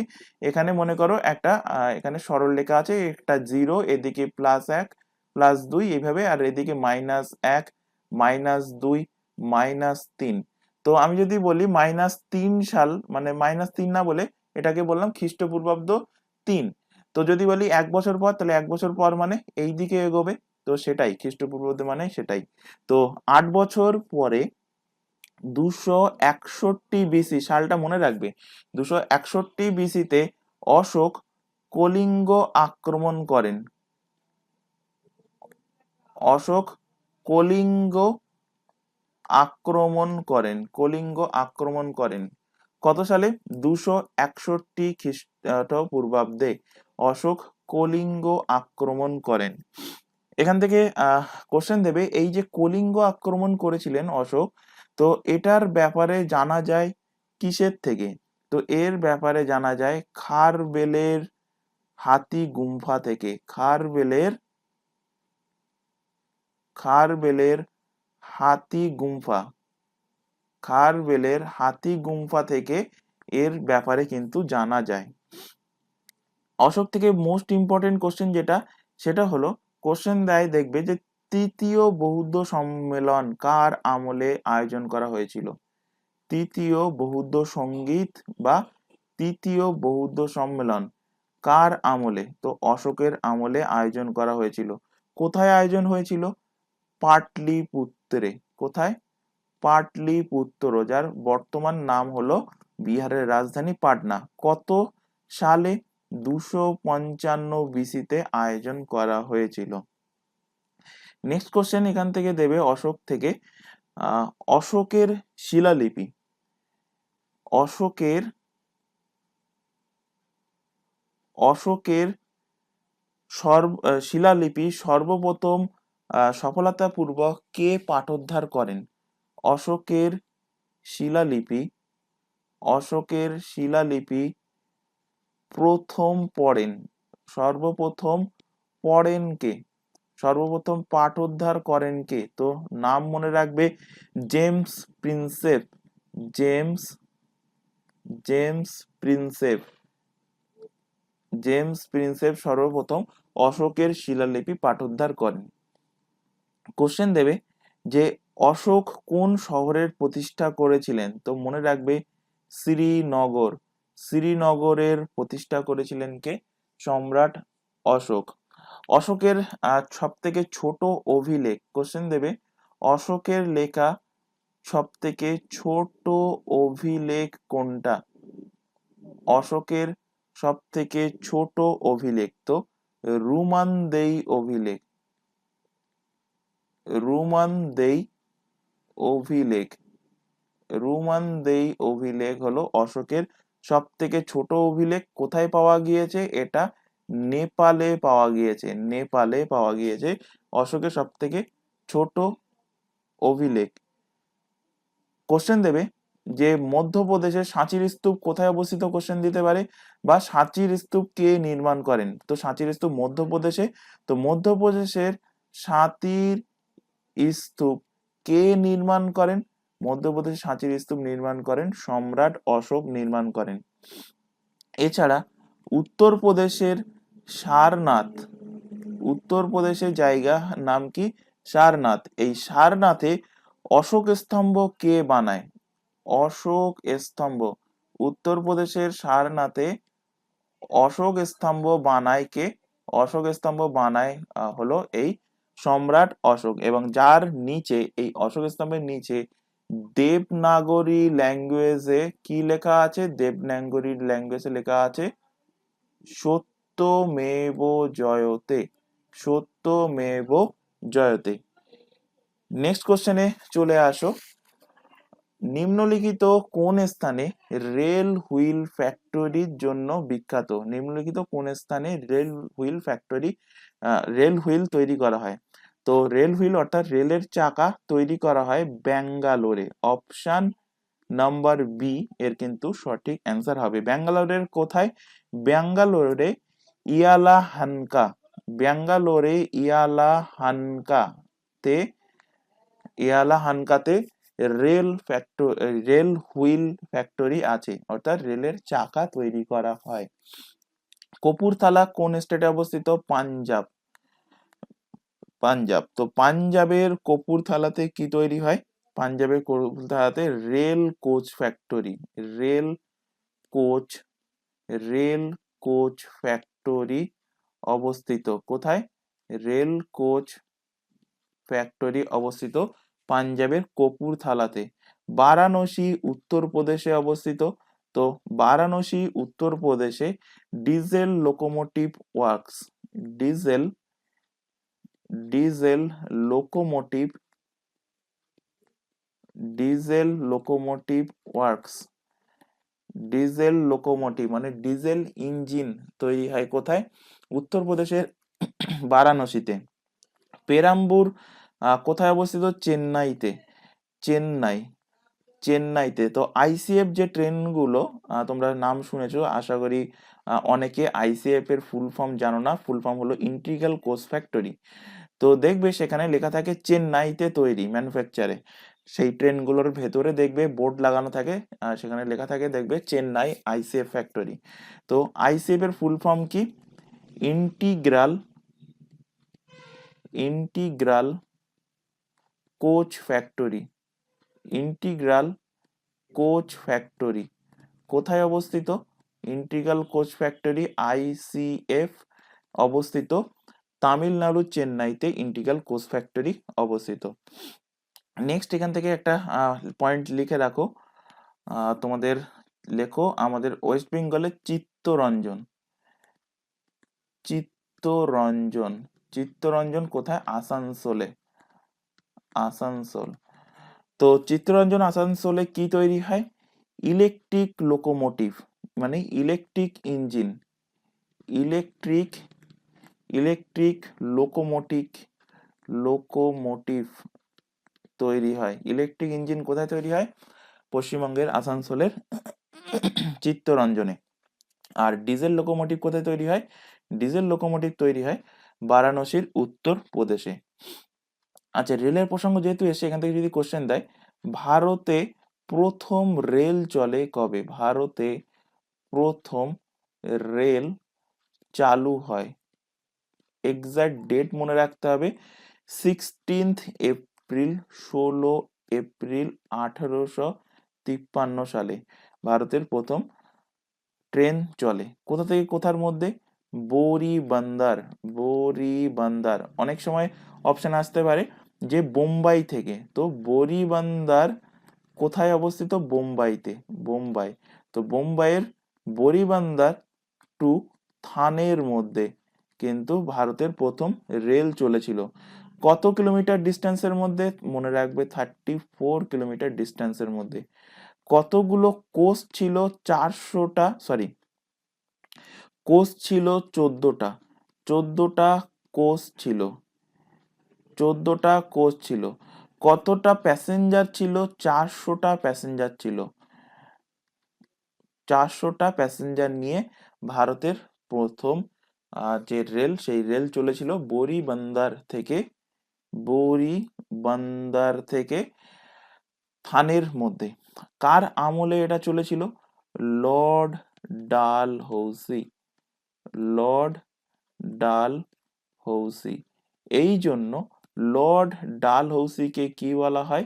এখানে মনে করো একটা এখানে সরল লেখা আছে, একটা 0, এদিকে +1 +2 এইভাবে, আর এদিকে -1 -2 -3। তো আমি যদি বলি -3 সাল, মানে -3 না বলে এটাকে বললাম খ্রিস্টপূর্বাব্দ 3। তো যদি বলি 1 বছর পর, তাহলে 1 বছর পর মানে এই দিকে এগোবে, তো সেটাই খ্রিস্টপূর্বাব্দ মানে সেটাই। তো 8 বছর পরে 261 বিসি, সালটা মনে রাখবে, 261 বিসিতে অশোক কলিঙ্গ আক্রমণ করেন। অশোক কলিঙ্গ আক্রমণ করেন, কলিঙ্গ আক্রমণ করেন কত সালে? 261 খ্রিস্টপূর্বাব্দে অশোক কলিঙ্গ আক্রমণ করেন। এখান থেকে কোশ্চেন দেবে, এই যে কলিঙ্গ আক্রমণ করেছিলেন অশোক, তো এটার ব্যাপারে জানা যায় কিসের থেকে? তো এর ব্যাপারে জানা যায় খারবেলের হাতি গুম্ফা থেকে, খারবেলের হাতি গুম্ফা, খারবেলের হাতি গুম্ফা থেকে এর ব্যাপারে কিন্তু জানা যায়। অশোক থেকে মোস্ট ইম্পর্টেন্ট কোশ্চেন যেটা, সেটা হলো কোশ্চেন দেয়, দেখবে যে তৃতীয় বৌদ্ধ সম্মেলন কার আমলে আয়োজন করা হয়েছিল? তৃতীয় বৌদ্ধ সঙ্গীত বা তৃতীয় বৌদ্ধ সম্মেলন কার আমলে? তো অশোকের আমলে আয়োজন করা হয়েছিল। কোথায় আয়োজন হয়েছিল? পাটলিপুত্রে। কোথায়? পাটলিপুত্র, যার বর্তমান নাম হলো বিহারের রাজধানী পাটনা। কত সালে? 255 বিসিতে আয়োজন করা হয়েছিল। নেক্সট কোশ্চেন এখান থেকে দেবে অশোক থেকে, অশোকের শিলালিপি, অশোকের শিলালিপি সর্বপ্রথম সফলতাপূর্বক কে পাঠোদ্ধার করেন? অশোকের শিলালিপি প্রথম পড়েন, সর্বপ্রথম পড়েন কে? সর্বপ্রথম পাঠোদ্ধার করেন কে? তো নাম মনে রাখবে জেমস প্রিন্সেপ, জেমস প্রিন্সেপ সর্বপ্রথম অশোকের শিলালিপি পাঠোদ্ধার করেন। কোশ্চেন দেবে যে অশোক কোন শহরের প্রতিষ্ঠা করেছিলেন? তো মনে রাখবে শ্রীনগর, শ্রীনগরের প্রতিষ্ঠা করেছিলেন কে? সম্রাট অশোক। অশোকের সব থেকে ছোট অভিলেখ, কোশ্চেন দেবে অশোকের লেখা সব থেকে ছোট অভিলেখ কোনটা? অশোকের সব থেকে ছোট অভিলেখ, তো রুমানদেই অভিলেখ, রুমানদেই অভিলেখ হলো অশোকের সব থেকে ছোট অভিলেখ। কোথায় পাওয়া গিয়েছে? এটা নেপালে পাওয়া গিয়েছে, অশোকের সব থেকে ছোট অভিলেখ। কোশ্চেন দেবে যে মধ্যপ্রদেশের সাঁচির স্তূপ কোথায় অবস্থিত, কোশ্চেন দিতে পারে, বা সাঁচির স্তূপ কে নির্মাণ করেন? তো সাঁচির স্তূপ মধ্যপ্রদেশে। তো মধ্যপ্রদেশের সাঁচির স্তূপ কে নির্মাণ করেন? মধ্যপ্রদেশে সাঁচির স্তূপ নির্মাণ করেন সম্রাট অশোক নির্মাণ করেন। এছাড়া উত্তরপ্রদেশের সারনাথ, উত্তরপ্রদেশের জায়গা নাম কি? সারনাথ। এই সারনাথে অশোক স্তম্ভ কে বানায়? অশোক স্তম্ভ উত্তরপ্রদেশের সারনাথে অশোক স্তম্ভ বানায় কে? অশোক স্তম্ভ বানায় হলো এই সম্রাট অশোক। এবং যার নিচে, এই অশোক স্তম্ভের নিচে দেবনাগরী ল্যাঙ্গুয়েজে কি লেখা আছে? দেবনাগরী ল্যাঙ্গুয়েজে লেখা আছে সত্যমেব জয়তে, সত্যমেব জয়তে। নেক্সট কোশ্চেনে চলে আসো। নিম্নলিখিত কোন স্থানে রেল হুইল ফ্যাক্টরির জন্য বিখ্যাত? নিম্নলিখিত কোন স্থানে rail wheel factory, rail wheel তৈরি করা হয়? তো রেল হুইল অর্থাৎ রেলের চাকা তৈরি করা হয় ব্যাঙ্গালোরে। অপশন নাম্বার বি এর কিন্তু সঠিক অ্যান্সার হবে। ব্যাঙ্গালোরের কোথায়? ব্যাঙ্গালোরে ইয়ালাহানকা, ব্যাঙ্গালোরে ইয়ালাহানকাতে, ইয়ালাহানকাতে রেল হুইল ফ্যাক্টরি আছে, অর্থাৎ রেলের চাকা তৈরি করা হয়। কপুরথালা কোন স্টেটে অবস্থিত? পাঞ্জাব। পাঞ্জাব। তো পাঞ্জাবের কপুরথালাতে কি তৈরি হয়? পাঞ্জাবের কপুরথালাতে rail coach factory, rail coach, rail coach factory অবস্থিত। কোথায়? রেল কোচ ফ্যাক্টরি অবস্থিত পাঞ্জাবের কপুরথালাতে। বারাণসী উত্তরপ্রদেশে অবস্থিত। তো বারাণসী উত্তরপ্রদেশে diesel locomotive works, diesel, diesel locomotive, diesel locomotive works, diesel locomotive মানে ডিজেল ইঞ্জিন তৈরি হয় কোথায়? উত্তরপ্রদেশের বারাণসীতে। পেরাম্বুর কোথায় অবস্থিত? চেন্নাইতে, চেন্নাই, চেন্নাইতে। তো আইসিএফ যে ট্রেনগুলো তোমরা নাম শুনেছো আশা করি, অনেকে আইসিএফ এর ফুল ফর্ম জানো না। ফুল ফর্ম হলো ইন্টিগ্রাল কোচ ফ্যাক্টরি। তো দেখবে সেখানে লেখা থাকে চেন্নাইতে তৈরি, ম্যানুফ্যাকচারে। সেই ট্রেনগুলোর ভেতরে দেখবে বোর্ড লাগানো থাকে, সেখানে লেখা থাকে দেখবে চেন্নাই আইসিএফ ফ্যাক্টরি। তো আইসিএফ এর ফুল ফর্ম কি? Integral, integral coach factory, integral coach factory. কোথায় অবস্থিত? ইন্টিগ্রাল কোচ ফ্যাক্টরি আইসিএফ অবস্থিত তামিলনাড়ু চেন্নাইতে ইন্টিগ্রাল কোচ ফ্যাক্টরি অবস্থিত। নেক্সট এখান থেকে একটা পয়েন্ট লিখে রাখো, তোমাদের লেখো আমাদের ওয়েস্ট বেঙ্গলের চিত্তরঞ্জন, চিত্তরঞ্জন, চিত্তরঞ্জন কোথায়? আসানসোলে, আসানসোল। তো চিত্তরঞ্জন আসানসোলে কি তৈরি হয়? ইলেকট্রিক লোকোমোটিভ মানে electric engine, electric, electric locomotive, locomotive তৈরি হয়। ইলেকট্রিক ইঞ্জিন কোথায় তৈরি হয়? পশ্চিমবঙ্গের আসানসোলের চিত্তরঞ্জনে। আর ডিজেল লোকোমোটিভ কোথায় তৈরি হয়? ডিজেল লোকোমোটিভ তৈরি হয় বারাণসীর উত্তরপ্রদেশে। আচ্ছা, রেলের প্রসঙ্গ যেহেতু এসে, এখান থেকে যদি কোশ্চেন দেয়, ভারতে প্রথম রেল চলে কবে? ভারতে প্রথম রেল চালু হয়, এক্সাক্ট ডেট মনে রাখতে হবে, 16 এপ্রিল, 16 এপ্রিল 1853 সালে ভারতের প্রথম ট্রেন চলে। কোথা থেকে কোথার মধ্যে? বোরিবন্দর, বোরিবন্দর। অনেক সময় অপশন আসতে পারে যে বোম্বাই থেকে। তো বোরিবন্দর কোথায় অবস্থিত? বোম্বাইতে, বোম্বাই। তো বোম্বাইয়ের বোরিবন্দর টু থানের মধ্যে কিন্তু ভারতের প্রথম রেল চলেছিল। কত কিলোমিটার ডিস্টেন্সের মধ্যে? মনে রাখবে 34 কিলোমিটার ডিস্টেন্সের মধ্যে। কতগুলো কোচ ছিল? 400টা, সরি, কোচ ছিল 14টা, 14টা কোচ ছিল, 14টা কোচ ছিল। কতটা প্যাসেঞ্জার ছিল? 400টা প্যাসেঞ্জার ছিল। 400টা প্যাসেঞ্জার নিয়ে ভারতের প্রথম যে রেল, সেই রেল চলেছিল বোরি বন্দর থেকে থানের মধ্যে। কার আমলে এটা চলেছিল? লর্ড ডালহৌসি। লর্ড ডালহৌসি। এই জন্য লর্ড ডালহৌসিকে কি বলা হয়?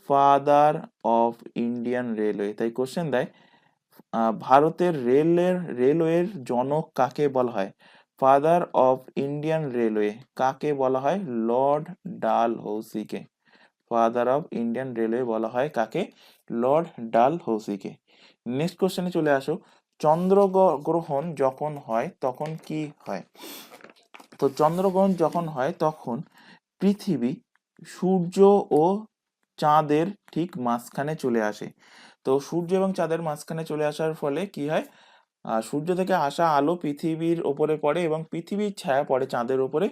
Father of Indian railway. তাই কোশ্চেন দেয়, ভারতের রেলওয়ের জনক কাকে বলা হয়? ফাদার অফ ইন্ডিয়ান রেলওয়ে কাকে বলা হয়? লর্ড ডালহৌসিকে। ফাদার অফ ইন্ডিয়ান রেলওয়ে বলা হয় কাকে? লর্ড ডালহৌসিকে। নেক্সট কোশ্চেনে চলে আসো, চন্দ্রগ্রহণ যখন হয় তখন কি হয়? তো চন্দ্রগ্রহণ যখন হয় তখন পৃথিবী সূর্য ও চাঁদের ঠিক মাঝখানে চলে আসে। তো সূর্য এবং চাঁদের মাঝখানে চলে আসার ফলে কি হয়? সূর্য থেকে আসা আলো পৃথিবীর ওপরে পড়ে এবং পৃথিবীর ছায়া পড়ে চাঁদের উপরে।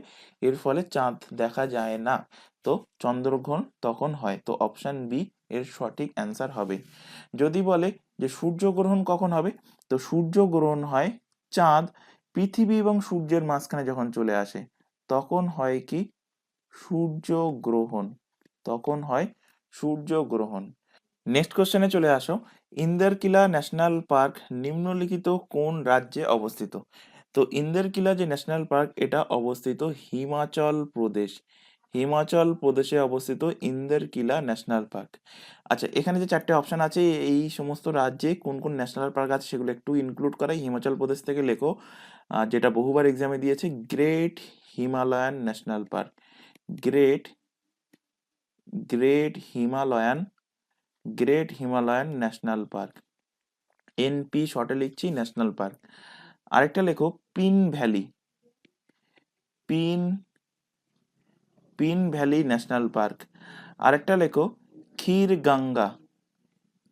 এর ফলে চাঁদ দেখা যায় না। তো চন্দ্রগ্রহণ তখন হয়। তো অপশন বি এর সঠিক অ্যান্সার হবে। যদি বলে যে সূর্যগ্রহণ কখন হবে, তো সূর্যগ্রহণ হয় চাঁদ পৃথিবী এবং সূর্যের মাঝখানে যখন চলে আসে তখন হয় কি? সূর্যগ্রহণ। তখন হয় সূর্যগ্রহণ। নেক্সট কোশ্চেনে চলে আসো, ইন্দারকিলা ন্যাশনাল পার্ক নিম্নলিখিত কোন রাজ্যে অবস্থিত? তো ইন্দারকিলা যে ন্যাশনাল পার্ক, এটা অবস্থিত হিমাচল প্রদেশ। হিমাচল প্রদেশে অবস্থিত ইন্দারকিলা ন্যাশনাল পার্ক। আচ্ছা, এখানে যে চারটে অপশন আছে, এই সমস্ত রাজ্যে কোন কোন ন্যাশনাল পার্ক আছে সেগুলো একটু ইনক্লুড করাই। হিমাচল প্রদেশ থেকে লেখো, যেটা বহুবার এক্সামে দিয়েছে, Great Himalayan National Park. Great Great Himalayan Great Himalayan National Park. NP শর্টে লিখছি, ন্যাশনাল পার্ক। আরেকটা লেখো Pin Valley. Pin Pin Valley National park. আরেকটা লেখো Khirganga.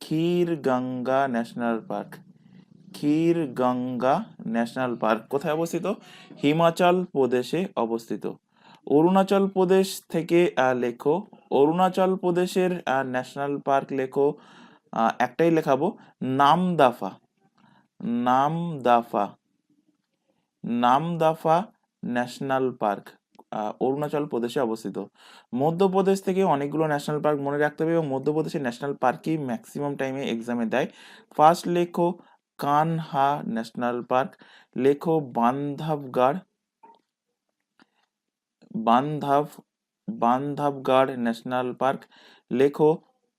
Khirganga National Park. Khirganga National Park কোথায় অবস্থিত? হিমাচল প্রদেশে অবস্থিত। অরুণাচল প্রদেশ থেকে লেখো, অরুণাচল প্রদেশের ন্যাশনাল পার্ক লেখো, একটাই লেখাবো, নামদাফা। নামদাফা নামদাফা ন্যাশনাল পার্ক অরুণাচল প্রদেশে অবস্থিত। মধ্যপ্রদেশ থেকে অনেকগুলো ন্যাশনাল পার্ক মনে রাখতে হবে এবং মধ্যপ্রদেশের ন্যাশনাল পার্কই ম্যাক্সিমাম টাইমে এক্সামে দেয়। ফার্স্ট লেখো কানহা ন্যাশনাল পার্ক। লেখো বান্ধব বান্ধবগড় ন্যাশনাল পার্ক। লেখো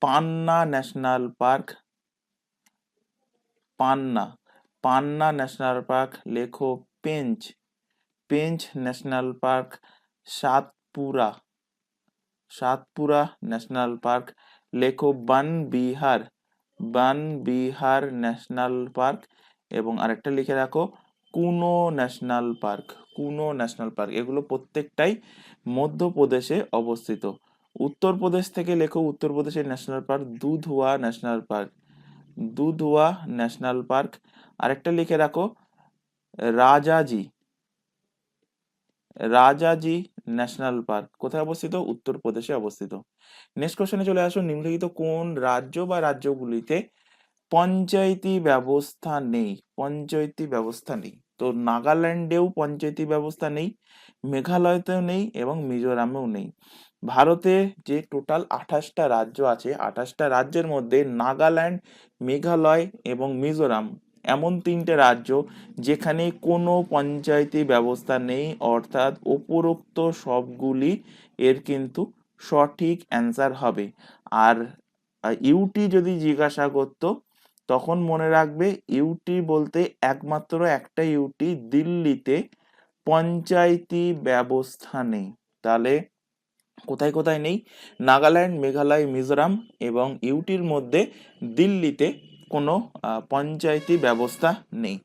Panna national park. Panna Panna national park. লেখো Pench national park. Satpura Satpura national park. লেখো বানবিহার ন্যাশনাল পার্ক। এবং আরেকটা লিখে রাখো Kuno national park. Kuno national park, এগুলো প্রত্যেকটাই মধ্যপ্রদেশে অবস্থিত। উত্তরপ্রদেশ থেকে লেখো উত্তরপ্রদেশের national park Dudhwa national park. Dudhwa national park. আরেকটা লিখে রাখো রাজাজি রাজাজি ন্যাশনাল পার্ক। কোথায় অবস্থিত? উত্তরপ্রদেশে অবস্থিত। নেক্সট কোশ্চেনে চলে আসো, নিম্নলিখিত কোন রাজ্য বা রাজ্যগুলিতে পঞ্চায়েতি ব্যবস্থা নেই? পঞ্চায়েতি ব্যবস্থা নেই। তো নাগাল্যান্ডেও পঞ্চায়েতি ব্যবস্থা নেই, মেঘালয়তেও নেই এবং মিজোরামেও নেই। ভারতে যে টোটাল 28টা রাজ্য আছে, 28টা রাজ্যের মধ্যে নাগাল্যান্ড, মেঘালয় এবং মিজোরাম এমন তিনটে রাজ্য যেখানে কোনো পঞ্চায়েতি ব্যবস্থা নেই, অর্থাৎ উপরোক্ত সবগুলি এর কিন্তু সঠিক অ্যান্সার হবে। আর ইউটি যদি জিজ্ঞাসা করতো তখন মনে রাখবে, ইউটি বলতে একমাত্র একটা ইউটি, দিল্লিতে পঞ্চায়েতি ব্যবস্থা নেই। তাহলে কোথায় কোথায় নেই? নাগাল্যান্ড, মেঘালয়, মিজোরাম এবং ইউটির মধ্যে দিল্লিতে কোনো পঞ্চায়েতি ব্যবস্থা নেই।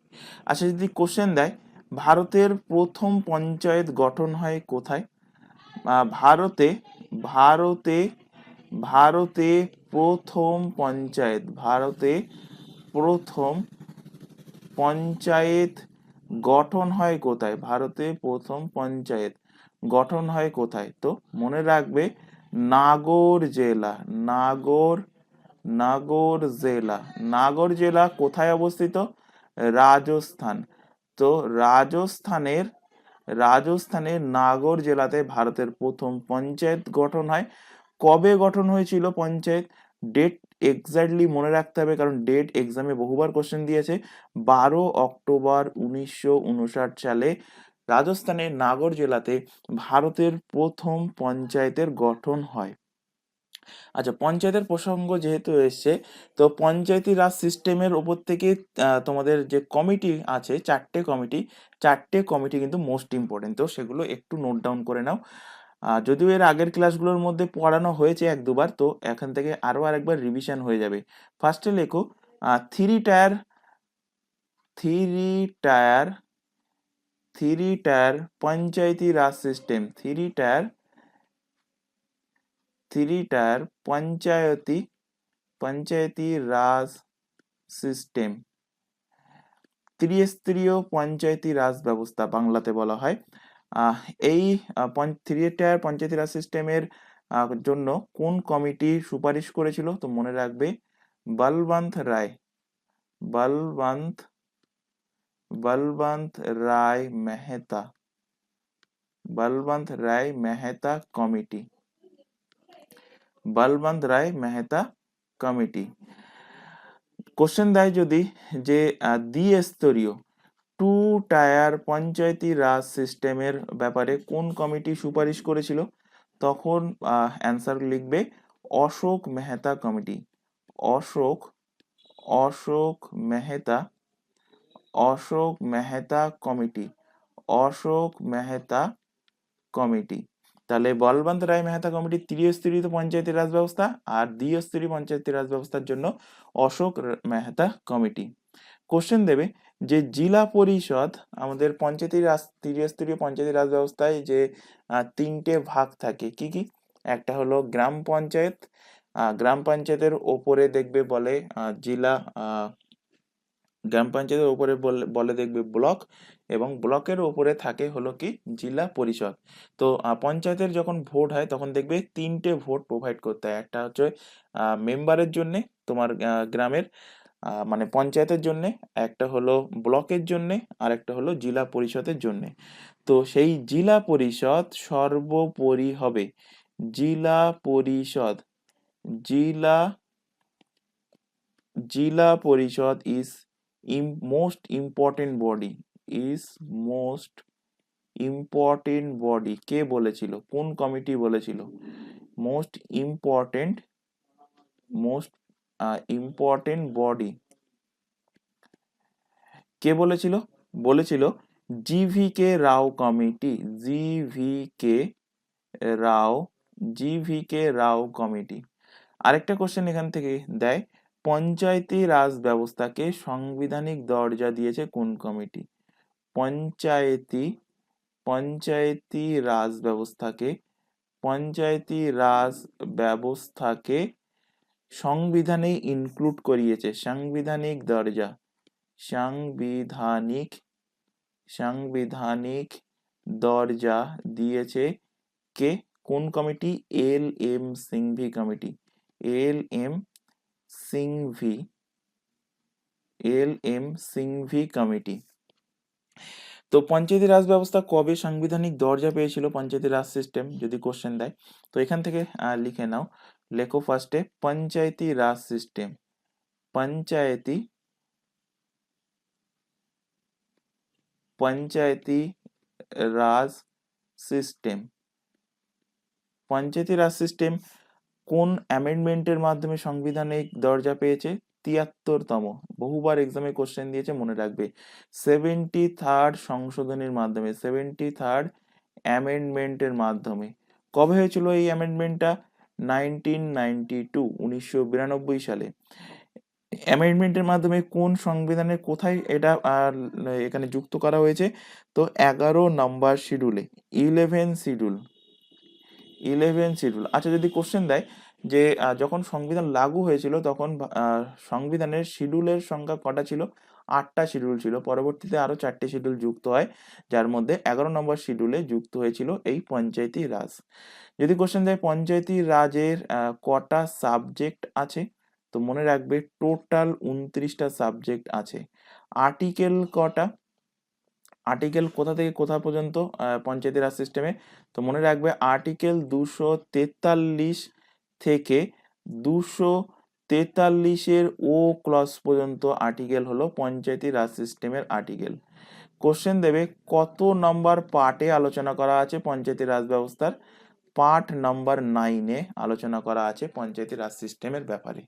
আচ্ছা, যদি কোশ্চেন দেয় ভারতের প্রথম পঞ্চায়েত গঠন হয় কোথায়? ভারতে ভারতে ভারতে প্রথম পঞ্চায়েত গঠন হয় কোথায়? ভারতে প্রথম পঞ্চায়েত গঠন হয় কোথায়? তো মনে রাখবে নাগর জেলা, নাগর জেলা কোথায় অবস্থিত? রাজস্থান। তো রাজস্থানের নাগর জেলাতে ভারতের প্রথম পঞ্চায়েত গঠন হয়। কবে গঠন হয়েছিল পঞ্চায়েত? ডেট এক্স্যাক্টলি মনে রাখতে হবে, কারণ ডেট এক্সামে বহুবার কোশ্চেন দিয়েছে। 12 অক্টোবর 1959 সালে রাজস্থানের নাগর জেলাতে ভারতের প্রথম পঞ্চায়েতের গঠন হয়। আচ্ছা, পঞ্চায়েতের প্রসঙ্গ যেহেতু এসছে, তো পঞ্চায়েতি রাজ সিস্টেমের ওপর থেকে তোমাদের যে কমিটি আছে, চারটে কমিটি কিন্তু মোস্ট ইম্পর্টেন্ট, তো সেগুলো একটু নোট ডাউন করে নাও। যদিও এর আগের ক্লাসগুলোর মধ্যে পড়ানো হয়েছে এক দুবার, তো এখান থেকে আরো আরেকবার রিভিশন হয়ে যাবে। ফার্স্টে লেখো three tier three tier three tier Panchayati Raj system, three tier Panchayati Raj system, ত্রিস্তরীয় পঞ্চায়েতি রাজ ব্যবস্থা বাংলাতে বলা হয়। এই থ্রি টায়ার পঞ্চায়েতি রাজ সিস্টেমের জন্য কোন কমিটি সুপারিশ করেছিল? তো মনে রাখবে বলবন্ত রায় Balwant Balwant Rai Mehta Balwant Rai Mehta committee Balwant Rai Mehta committee. Question দেয় যদি যে দ্বিস্তরীয় টু টায়ার পঞ্চায়েতি রাজ সিস্টেমের ব্যাপারে কোন কমিটি সুপারিশ করেছিল, তখন অ্যান্সার লিখবে Ashok Mehta committee. Ashok Ashok Mehta Ashok Mehta committee Ashok Mehta committee. তাহলে বলবন্ত রায় মেহতা কমিটি ত্রিস্তরীয় পঞ্চায়েতি রাজ ব্যবস্থা, আর দ্বিস্তরীয় পঞ্চায়েতি রাজ ব্যবস্থার জন্য অশোক মেহতা কমিটি। কোশ্চেন দেবে যে জেলা পরিষদ, আমাদের পঞ্চায়েতি রাজ ত্রিস্তরীয় পঞ্চায়েতি রাজ ব্যবস্থায় যে তিনটে ভাগ থাকে, কি কি? একটা হলো গ্রাম পঞ্চায়েত, গ্রাম পঞ্চায়েতের ওপরে দেখবে বলে জেলা, গ্রাম পঞ্চায়েতের উপরে বলে দেখবে ব্লক, এবং ব্লকের উপরে থাকে হলো কি জেলা পরিষদ। তো পঞ্চায়েতের যখন ভোট হয় তখন দেখবে তিনটে ভোট প্রোভাইড করতে হয়, একটা হচ্ছে মেম্বারের জন্য তোমার গ্রামের, মানে পঞ্চায়েতের জন্য, একটা হলো ব্লকের জন্য, আর একটা হলো জেলা পরিষদের জন্য। তো সেই জেলা পরিষদ সর্বোপরি হবে। জেলা পরিষদ Zila Zila Parishad is most important body most important body. কে বলেছিল? কোন কমিটি বলেছিল? Most important most important body কে বলেছিল? বলেছিল GVK Rao committee. Rao GVK Rao committee. আরেকটা কোশ্চেন এখান থেকে দেয়, পঞ্চায়েতি রাজ ব্যবস্থাকে সাংবিধানিক দরজা দিয়েছে কোন কমিটি? পঞ্চায়েতি পঞ্চায়েতি রাজ ব্যবস্থাকে পঞ্চায়েতি রাজ ব্যবস্থাকে সংবিধানে ইনক্লুড করিয়েছে, সাংবিধানিক দরজা, সাংবিধানিক সাংবিধানিক দরজা দিয়েছে কে? কোন committee? L M Singhvi committee. তো পঞ্চায়েতি রাজ ব্যবস্থা কবে সাংবিধানিক দরজা পেয়েছিল, পঞ্চায়েতি রাজ সিস্টেম যদি কোশ্চেন দেয়? তো এখান থেকে লিখে নাও, লেখো ফার্স্টে পঞ্চায়েতি রাজ সিস্টেম, পঞ্চায়েতি পঞ্চায়েতি রাজ সিস্টেম পঞ্চায়েতি রাজ সিস্টেম কোন অ্যামেন্ডমেন্টের মাধ্যমে সাংবিধানিক দরজা পেয়েছে? 73তম, বহুবার এক্সামে কোশ্চেন দিয়েছে, মনে রাখবে 73rd সংশোধনীর মাধ্যমে, 73rd অ্যামেন্ডমেন্টের মাধ্যমে। কবে হয়েছিল এই অ্যামেন্ডমেন্টটা? 1992 সালে। অ্যামেন্ডমেন্টের মাধ্যমে কোন সংবিধানের কোথায় এটা এখানে যুক্ত করা হয়েছে? তো 11 নম্বর শিডিউলে, 11 শিডিউল। আচ্ছা, যদি কোশ্চেন দেয় যে যখন সংবিধান লাগু হয়েছিল তখন সংবিধানের শিডিউলের সংখ্যা কটা ছিল? 8টা শিডিউল ছিল, পরবর্তীতে আরো 4টে শিডিউল যুক্ত হয়, যার মধ্যে 11 নম্বর শিডিউলে যুক্ত হয়েছিল এই পঞ্চায়েতি রাজ। যদি কোশ্চেন দেয় পঞ্চায়েতি রাজের কটা সাবজেক্ট আছে, তো মনে রাখবে টোটাল 29টা সাবজেক্ট আছে। আর্টিকেল কটা, আর্টিকেল কোথা থেকে কোথা পর্যন্ত পঞ্চায়েতি রাজ সিস্টেমে, তো মনে রাখবে আর্টিকেল 243 থেকে 243-এর ও ক্লস পর্যন্ত আর্টিকেল হলো পঞ্চায়েতি রাজ সিস্টেমের আর্টিকেল। কোশ্চেন দেবে কত নম্বর পার্টে আলোচনা করা আছে পঞ্চায়েতি রাজ ব্যবস্থার, পার্ট নাম্বার 9-এ আলোচনা করা আছে পঞ্চায়েতি রাজ সিস্টেমের ব্যাপারে।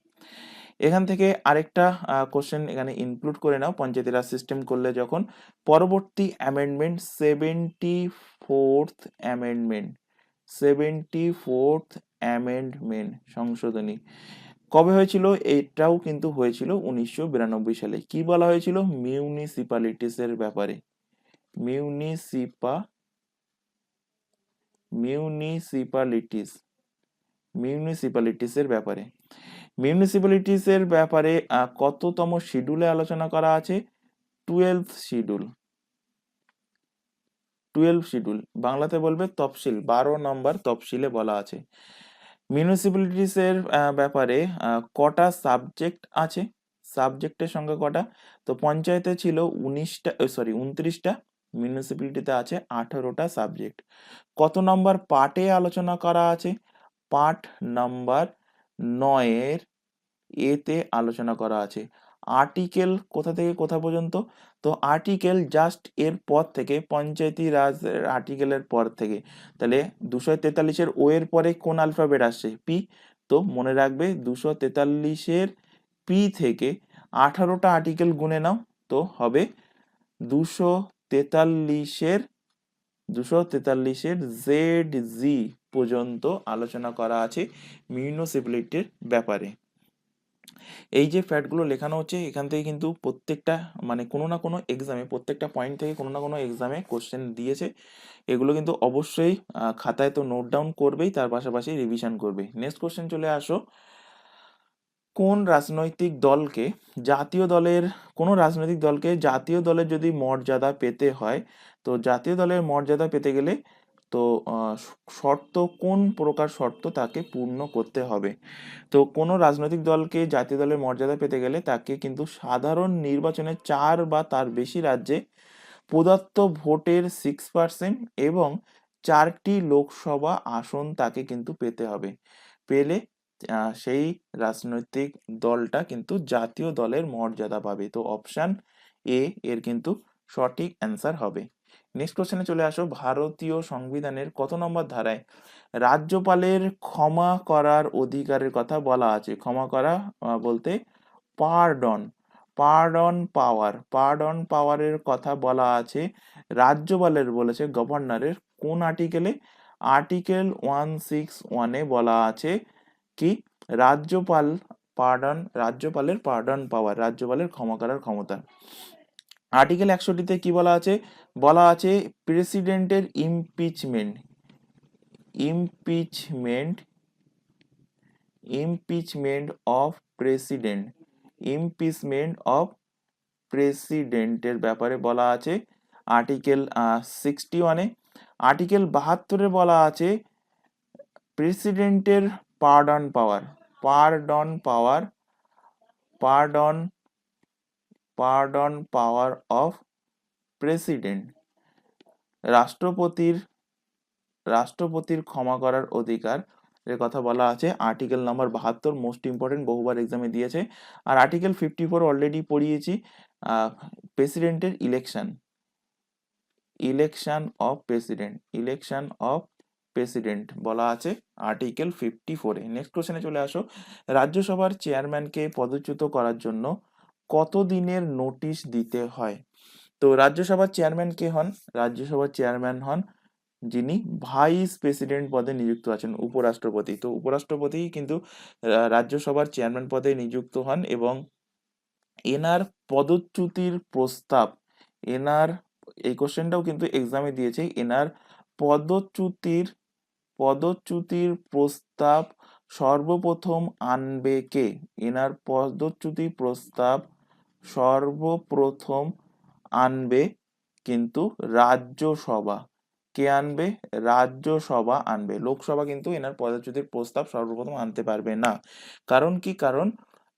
এখান থেকে আরেকটা কোশ্চেন এখানে ইনক্লুড করে নাও, পঞ্চায়েতি রাজ সিস্টেম করলে যখন পরবর্তী amendment 74th amendment, 74th amendment সংশোধনী কবে হয়েছিল, এটাও কিন্তু হয়েছিল 1992 সালে। কি বলা হয়েছিল, মিউনিসিপ্যালিটিস এর ব্যাপারে, মিউনিসিপ্যালিটিস মিউনিসিপ্যালিটিস এর ব্যাপারে। মিউনিসিপ্যালিটিস এর ব্যাপারে কততম শিডিউলে আলোচনা করা আছে, 12th শিডিউল, 12 শিডিউল, বাংলাতে বলবে তফসিল, 12 নম্বর তফসিলে বলা আছে। মিউনিসিপ্যালিটিস এর ব্যাপারে কটা সাবজেক্ট আছে, সাবজেক্টের সংখ্যা কটা, তো পঞ্চায়েতে ছিল 29টা, মিউনিসিপ্যালিটিতে আছে 18টা সাবজেক্ট। কত নম্বর পার্টে আলোচনা করা আছে, পার্ট নাম্বার 9-এর এতে আলোচনা করা আছে। আর্টিকেল কোথা থেকে কোথা পর্যন্ত, তো আর্টিকেল জাস্ট এর পর থেকে, পঞ্চায়েতি রাজ আর্টিকেলের পর থেকে, তাহলে 243-এর ও এর পরে কোন অ্যালফাবেট আসছে, পি, তো মনে রাখবে 243-এর পি থেকে 18টা আর্টিকেল গুনে নাও, তো হবে 243-এর জেড জি পর্যন্ত আলোচনা করা আছে মিউনিসিপ্যালিটির ব্যাপারে। এই যে ফ্যাক্টগুলো লেখানো হচ্ছে এখান থেকে কিন্তু প্রত্যেকটা মানে কোনো না কোনো এক্সামে, প্রত্যেকটা পয়েন্ট থেকে কোনো না কোনো এক্সামে কোশ্চেন দিয়েছে, এগুলো কিন্তু অবশ্যই খাতায় তো নোট ডাউন করবেই, তার পাশাপাশি রিভিশন করবে। নেক্সট কোশ্চেন চলে আসো, কোন রাজনৈতিক দলকে জাতীয় দলের, কোনো রাজনৈতিক দলকে জাতীয় দলের যদি মর্যাদা পেতে হয়, তো জাতীয় দলের মর্যাদা পেতে গেলে তো শর্ত, কোন প্রকার শর্ত তাকে পূর্ণ করতে হবে, তো কোনো রাজনৈতিক দলকে জাতীয় দলের মর্যাদা পেতে গেলে তাকে কিন্তু সাধারণ নির্বাচনে 4 বা তার বেশি রাজ্যে প্রদত্ত ভোটের 6% এবং 4টি লোকসভা আসন তাকে কিন্তু পেতে হবে। পেলে সেই রাজনৈতিক দলটা কিন্তু জাতীয় দলের মর্যাদা পাবে। তো অপশন এ এর কিন্তু সঠিক অ্যান্সার হবে। নেক্সট কোশ্চেনে চলে আসো, ভারতীয় সংবিধানের কত নম্বর ধারায় রাজ্যপালের ক্ষমা করার অধিকারের কথা বলা আছে, ক্ষমা করা বলতে পার্ডন, পার্ডন পাওয়ারের কথা বলা আছে রাজ্যপালের, বলেছে গভর্নরের কোন আর্টিকেলে, আর্টিকেল 161-এ বলা আছে কি, রাজ্যপালের পার্ডন পাওয়ার, রাজ্যপালের ক্ষমা করার ক্ষমতা। আর্টিকেল 61-তে কি বলা আছে, বলা আছে প্রেসিডেন্টের ইমপিচমেন্ট অফ প্রেসিডেন্টের ব্যাপারে বলা আছে আর্টিকেল 61-এ। আর্টিকেল 72-এ বলা আছে প্রেসিডেন্টের পার্ডন পাওয়ার অফ প্রেসিডেন্ট, রাষ্ট্রপতির ক্ষমা করার অধিকার এর কথা বলা আছে আর্টিকেল নাম্বার 72, মোস্ট ইম্পর্টেন্ট, বহুবার এক্সামে দিয়েছে। আর আর্টিকেল 54 অলরেডি পড়িয়েছি, প্রেসিডেন্টের ইলেকশন অফ প্রেসিডেন্ট বলা আছে আর্টিকেল 54-এ। নেক্সট কোশ্চেনে চলে আসো, রাজ্যসভার চেয়ারম্যানকে পদচ্যুত করার জন্য কত দিনের নোটিশ দিতে হয়, তো রাজ্যসভার চেয়ারম্যান কে হন, রাজ্যসভার চেয়ারম্যান হন যিনি ভাইস প্রেসিডেন্ট পদে নিযুক্ত আছেন, উপরাষ্ট্রপতি। তো উপরাষ্ট্রপতি কিন্তু রাজ্যসভার চেয়ারম্যান পদে নিযুক্ত হন এবং এনার পদচ্যুতির প্রস্তাব, এনার এই কোশ্চেনটাও কিন্তু এক্সামে দিয়েছে, এনার পদচ্যুতির প্রস্তাব সর্বপ্রথম আনবে কে, এনার পদচ্যুতি প্রস্তাব সর্বপ্রথম আনবে কিন্তু রাজ্যসভা। কে আনবে? রাজ্যসভা আনবে। লোকসভা কিন্তু এনার পদচ্যুতির প্রস্তাব সর্বপ্রথম আনতে পারবে না। কারণ কি? কারণ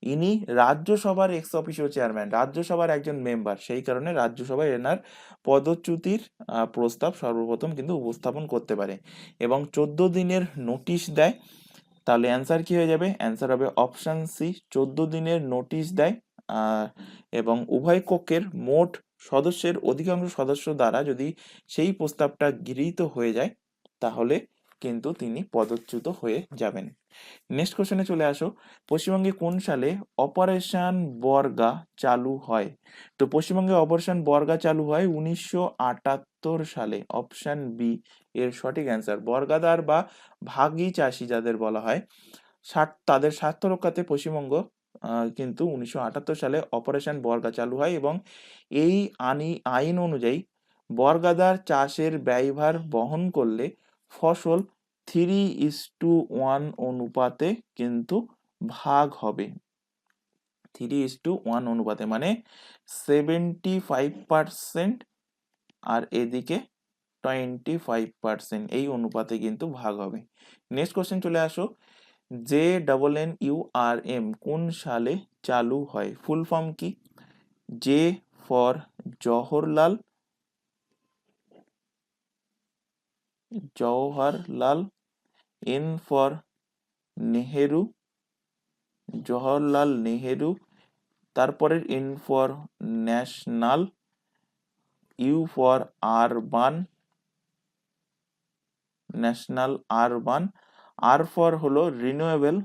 ইনি রাজ্যসভার এক্স অফিসিও চেয়ারম্যান, রাজ্যসভার একজন মেম্বার, সেই কারণে রাজ্যসভায় এনার পদচ্যুতির প্রস্তাব সর্বপ্রথম কিন্তু উপস্থাপন করতে পারে এবং 14 দিনের নোটিশ দেয়। তাহলে অ্যান্সার কি হয়ে যাবে? অ্যান্সার হবে অপশন সি, 14 দিনের নোটিশ দেয়। আহ, এবং উভয় পক্ষের মোট সদস্যের অধিকাংশ সদস্য দ্বারা যদি সেই প্রস্তাবটা গৃহীত হয়ে যায় তাহলে কিন্তু তিনি পদচ্যুত হয়ে যাবেন। নেক্সট কোশ্চেনে চলে আসো। পশ্চিমবঙ্গে কোন সালে অপারেশন বর্গা চালু হয়? তো পশ্চিমবঙ্গে অপারেশন বর্গা চালু হয় 1978 সালে। অপশন বি এর সঠিক অ্যান্সার। বর্গাদার বা ভাগী চাষি যাদের বলা হয়, তাদের স্বার্থ রক্ষাতে পশ্চিমবঙ্গ কিন্তু 1978 সালে অপারেশন বর্গা চালু হয় এবং এই আইন অনুযায়ী বর্গাদার চাষের ব্যয়ভার বহন করলে ফসল 3:1 অনুপাতে কিন্তু ভাগ হবে। 3:1 অনুপাতে মানে 75% আর এদিকে 25% এই অনুপাতে কিন্তু ভাগ হবে। নেক্সট কোশ্চেন চলে আসো। JNNURM কোন সালে চালু হয়? ফুল ফর্ম কি? J for Jawaharlal, N for Nehru, Jawaharlal Nehru, তারপরের N for national, U for urban, national urban, R for হলো renewable,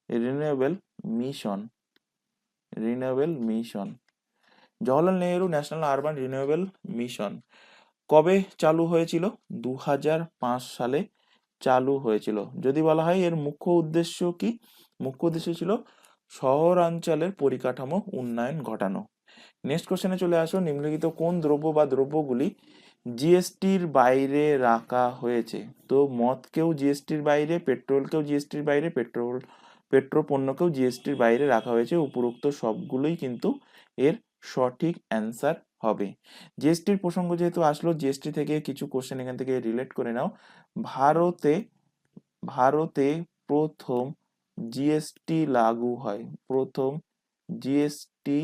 renewable mission, renewable mission. Jawaharlal Nehru national urban renewable mission কবে চালু হয়েছিল? 2005 সালে চালু হয়েছিল। যদি বলা হয় এর মুখ্য উদ্দেশ্য কি? মুখ্য উদ্দেশ্য ছিল শহরাঞ্চলের পরিকাঠামো উন্নয়ন ঘটানো। নেক্সট কোশ্চেনে চলে আসো। নিম্নলিখিত কোন দ্রব্য বা দ্রব্যগুলি জিএসটির বাইরে রাখা হয়েছে? তো মদকেও জিএসটির বাইরে, পেট্রোলকেও জিএসটির বাইরে, পেট্রোপণ্যকেও জিএসটির বাইরে রাখা হয়েছে। উপরোক্ত সবগুলোই কিন্তু এর সঠিক অ্যান্সার হবে। জিএসটির প্রসঙ্গ যেহেতু আসলো, জিএসটি থেকে কিছু কোশ্চেন এখান থেকে রিলেট করে নাও। ভারতে ভারতে প্রথম জিএসটি লাগু হয়, প্রথম জিএসটি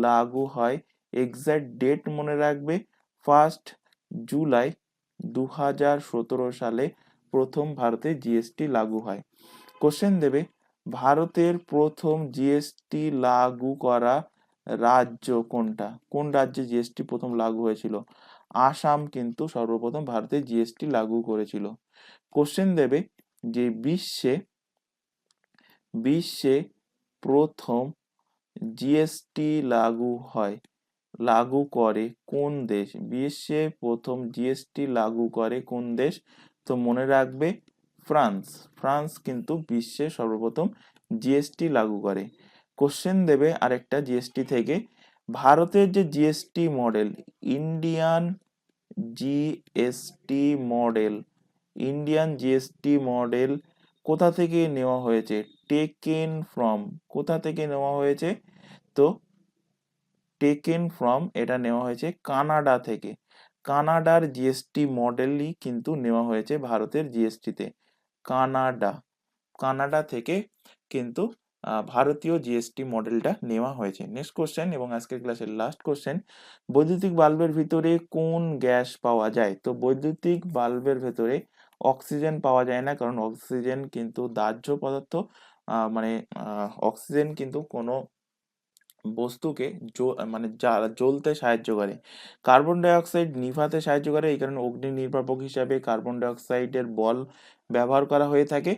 লাগু হয়, এক্সাক্ট ডেট মনে রাখবে, 1 জুলাই 2017 সালে প্রথম ভারতে জিএসটি লাগু হয়। কোশ্চেন দেবে ভারতের প্রথম জিএসটি লাগু করা রাজ্য কোনটা? কোন রাজ্যে জিএসটি প্রথম লাগু হয়েছিল? আসাম কিন্তু সর্বপ্রথম ভারতে জিএসটি লাগু করেছিল। কোশ্চেন দেবে যে বিশ্বে বিশ্বে প্রথম জিএসটি লাগু করে কোন দেশ? বিশ্বে প্রথম জিএসটি লাগু করে কোন দেশ? তো মনে রাখবে ফ্রান্স। ফ্রান্স কিন্তু বিশ্বে সর্বপ্রথম জিএসটি লাগু করে। কোশ্চেন দেবে আরেকটা জিএসটি থেকে, ভারতের যে GST model, Indian GST model, Indian GST model কোথা থেকে নেওয়া হয়েছে? টেকেন ফ্রম, কোথা থেকে নেওয়া হয়েছে? তো টেকেন ফ্রম এটা নেওয়া হয়েছে কানাডা থেকে। কানাডার জিএসটি মডেলই কিন্তু নেওয়া হয়েছে ভারতের জিএসটিতে। কানাডা, কানাডা থেকে কিন্তু ভারতীয় জিএসটি মডেলটা নেওয়া হয়েছে। নেক্সট কোশ্চেন এবং আজকের ক্লাসের লাস্ট কোশ্চেন, বৈদ্যুতিক বাল্বের ভিতরে কোন গ্যাস পাওয়া যায়? তো বৈদ্যুতিক বাল্বের ভেতরে অক্সিজেন পাওয়া যায় না, কারণ অক্সিজেন কিন্তু দাহ্য পদার্থ। মানে অক্সিজেন কিন্তু কোনো বস্তুকে মানে জ্বলতে সাহায্য করে। কার্বন ডাই অক্সাইড নিভাতে সাহায্য করে, এই কারণে অগ্নি নির্বাপক হিসাবে কার্বন ডাই অক্সাইডের বল ব্যবহার করা হয়ে থাকে।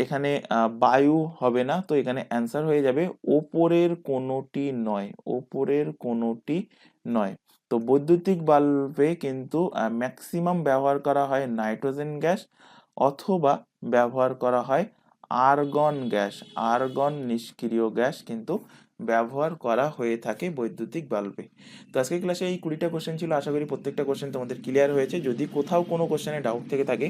এখানে বায়ু হবে না, তো এখানে অ্যান্সার হয়ে যাবে ওপরের কোনোটি নয়, ওপরের কোনোটি নয়। তো বৈদ্যুতিক বাল্বে কিন্তু ম্যাক্সিমাম ব্যবহার করা হয় নাইট্রোজেন গ্যাস অথবা ব্যবহার করা হয় আর্গন গ্যাস। আর্গন নিষ্ক্রিয় গ্যাস কিন্তু ব্যবহার করা হয়ে থাকে বৈদ্যুতিক বাল্বে? তো আজকের ক্লাসে এই 20টা কোশ্চেন ছিল, আশা করি প্রত্যেকটা কোশ্চেন তোমাদের ক্লিয়ার হয়েছে। যদি কোথাও কোনো কোশ্চেনে ডাউট থেকে থাকে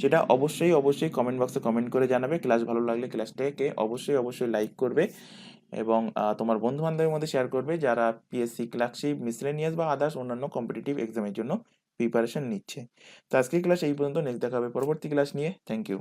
সেটা অবশ্যই কমেন্ট বক্সে কমেন্ট করে জানাবে। ক্লাস ভালো লাগলে ক্লাসটাকে অবশ্যই লাইক করবে এবং তোমার বন্ধু বান্ধবের মধ্যে শেয়ার করবে যারা পিএসসি ক্লার্কশিপ, মিসলেনিয়াস বা আদার্স অন্যান্য কম্পিটিটিভ এক্সামের জন্য প্রিপারেশন নিচ্ছে। তো আজকের ক্লাস এই পর্যন্ত, নেক্সট দেখা হবে পরবর্তী ক্লাস নিয়ে। Thank you.